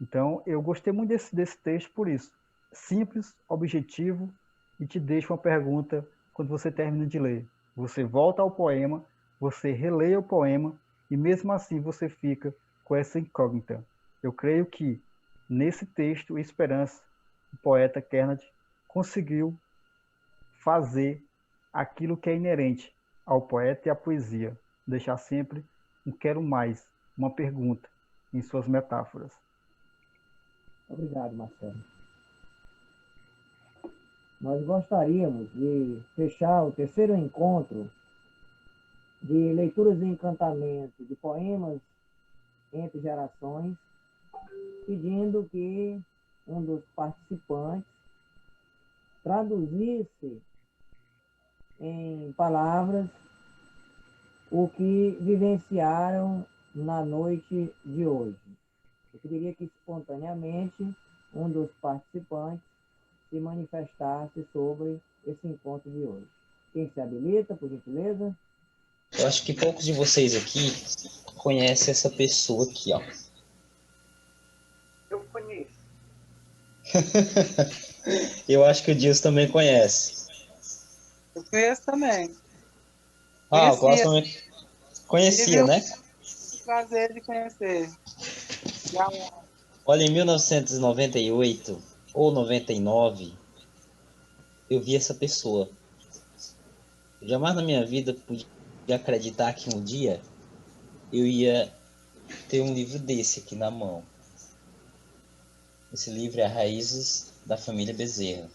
Então, eu gostei muito desse texto por isso. Simples, objetivo, e te deixa uma pergunta quando você termina de ler. Você volta ao poema, você relê o poema, e mesmo assim você fica com essa incógnita. Eu creio que, nesse texto, Esperança, o poeta Kernot conseguiu fazer aquilo que é inerente ao poeta e à poesia, deixar sempre um quero mais, uma pergunta em suas metáforas. Obrigado, Marcelo. Nós gostaríamos de fechar o terceiro encontro de leituras de encantamento, de poemas entre gerações, pedindo que um dos participantes traduzisse em palavras o que vivenciaram na noite de hoje. Eu queria que espontaneamente um dos participantes se manifestasse sobre esse encontro de hoje. Quem se habilita, por gentileza? Eu acho que poucos de vocês aqui conhecem essa pessoa aqui, ó. Eu conheço. Eu acho que o Dias também conhece. Eu conheço também. Ah, o Cláudio também conhecia, né? Prazer de conhecer. Olha, em 1998 ou 99, eu vi essa pessoa. Eu jamais na minha vida podia acreditar que um dia eu ia ter um livro desse aqui na mão. Esse livro é Raízes da Família Bezerra.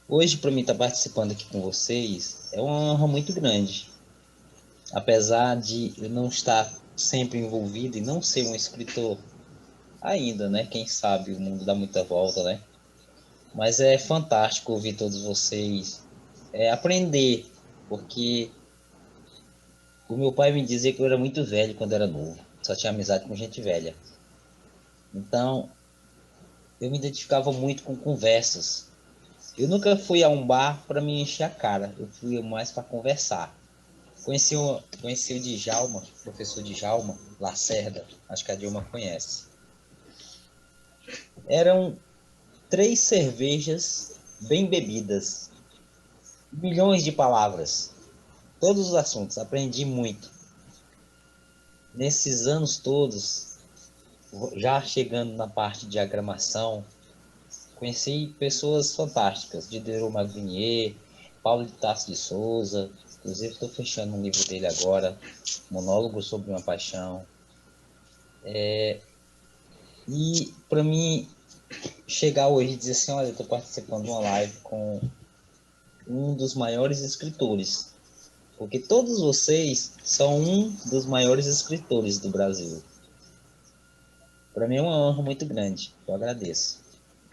Hoje, para mim estar participando aqui com vocês, é uma honra muito grande. Apesar de eu não estar sempre envolvido e não ser um escritor ainda, né? Quem sabe o mundo dá muita volta, né? Mas é fantástico ouvir todos vocês, aprender, porque o meu pai me dizia que eu era muito velho quando era novo, só tinha amizade com gente velha. Então, eu me identificava muito com conversas. Eu nunca fui a um bar para me encher a cara, eu fui mais para conversar. Conheci o Djalma, professor Djalma Lacerda, acho que a Dilma conhece. Eram 3 cervejas bem bebidas, milhões de palavras, todos os assuntos, aprendi muito. Nesses anos todos, já chegando na parte de diagramação, conheci pessoas fantásticas, Diderot Magrinier, Paulo de Tarso de Souza, inclusive estou fechando um livro dele agora, Monólogo sobre uma Paixão. E para mim chegar hoje e dizer assim, olha, eu estou participando de uma live com um dos maiores escritores, porque todos vocês são um dos maiores escritores do Brasil. Para mim é uma honra muito grande, eu agradeço.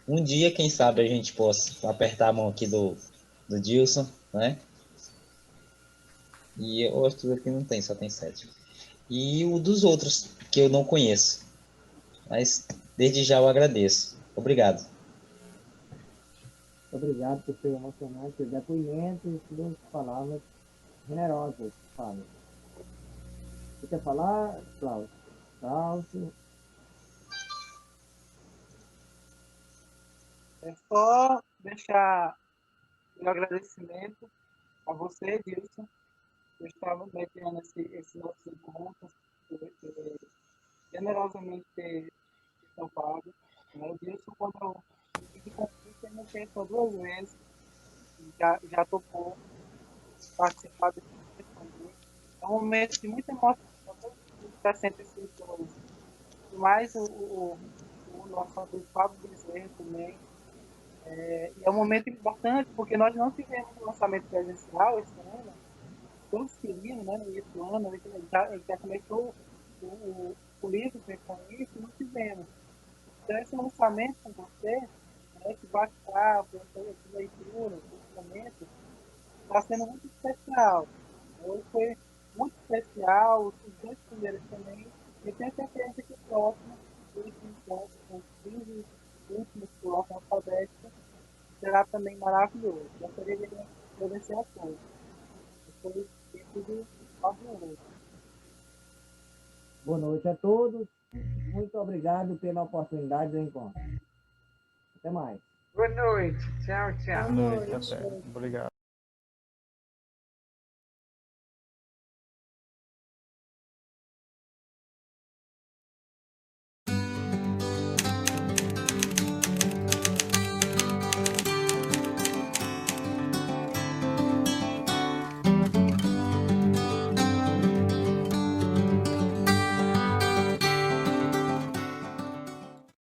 Um dia, quem sabe, a gente possa apertar a mão aqui do Dilson, né? E eu acho que aqui não tem, só tem 7. E o dos outros, que eu não conheço. Mas, desde já, eu agradeço. Obrigado. Obrigado por seu emocionante depoimento e suas palavras generosas, Fábio. Você quer falar, Cláudio? Cláudio? É só deixar o agradecimento a você, Dilson, por estar metendo esse nosso encontro, por generosamente ter estampado. O Dilson, quando eu tive convite, ele me pensou 2 vezes, já topou participar desse momento. É um momento de muita emoção, para sempre escritores. Mais o nosso amigo Fábio Bezerra também. E é um momento importante, porque nós não tivemos lançamento presencial esse ano. Todos queriam, né, no início do ano, ele já começou o livro com isso, e não tivemos. Então, esse lançamento com você, né, que vai estar, essa leitura, esse momento, está sendo muito especial. Hoje foi muito especial, os 2 primeiros também, e tenho certeza que o próximo, esse encontro com os 15 últimos por ordem alfabética, será também maravilhoso. Gostaria de agradecer a todos. Foi tudo fabuloso. Boa noite a todos. Muito obrigado pela oportunidade do encontro. Até mais. Boa noite. Tchau, tchau. Boa noite, até. Obrigado.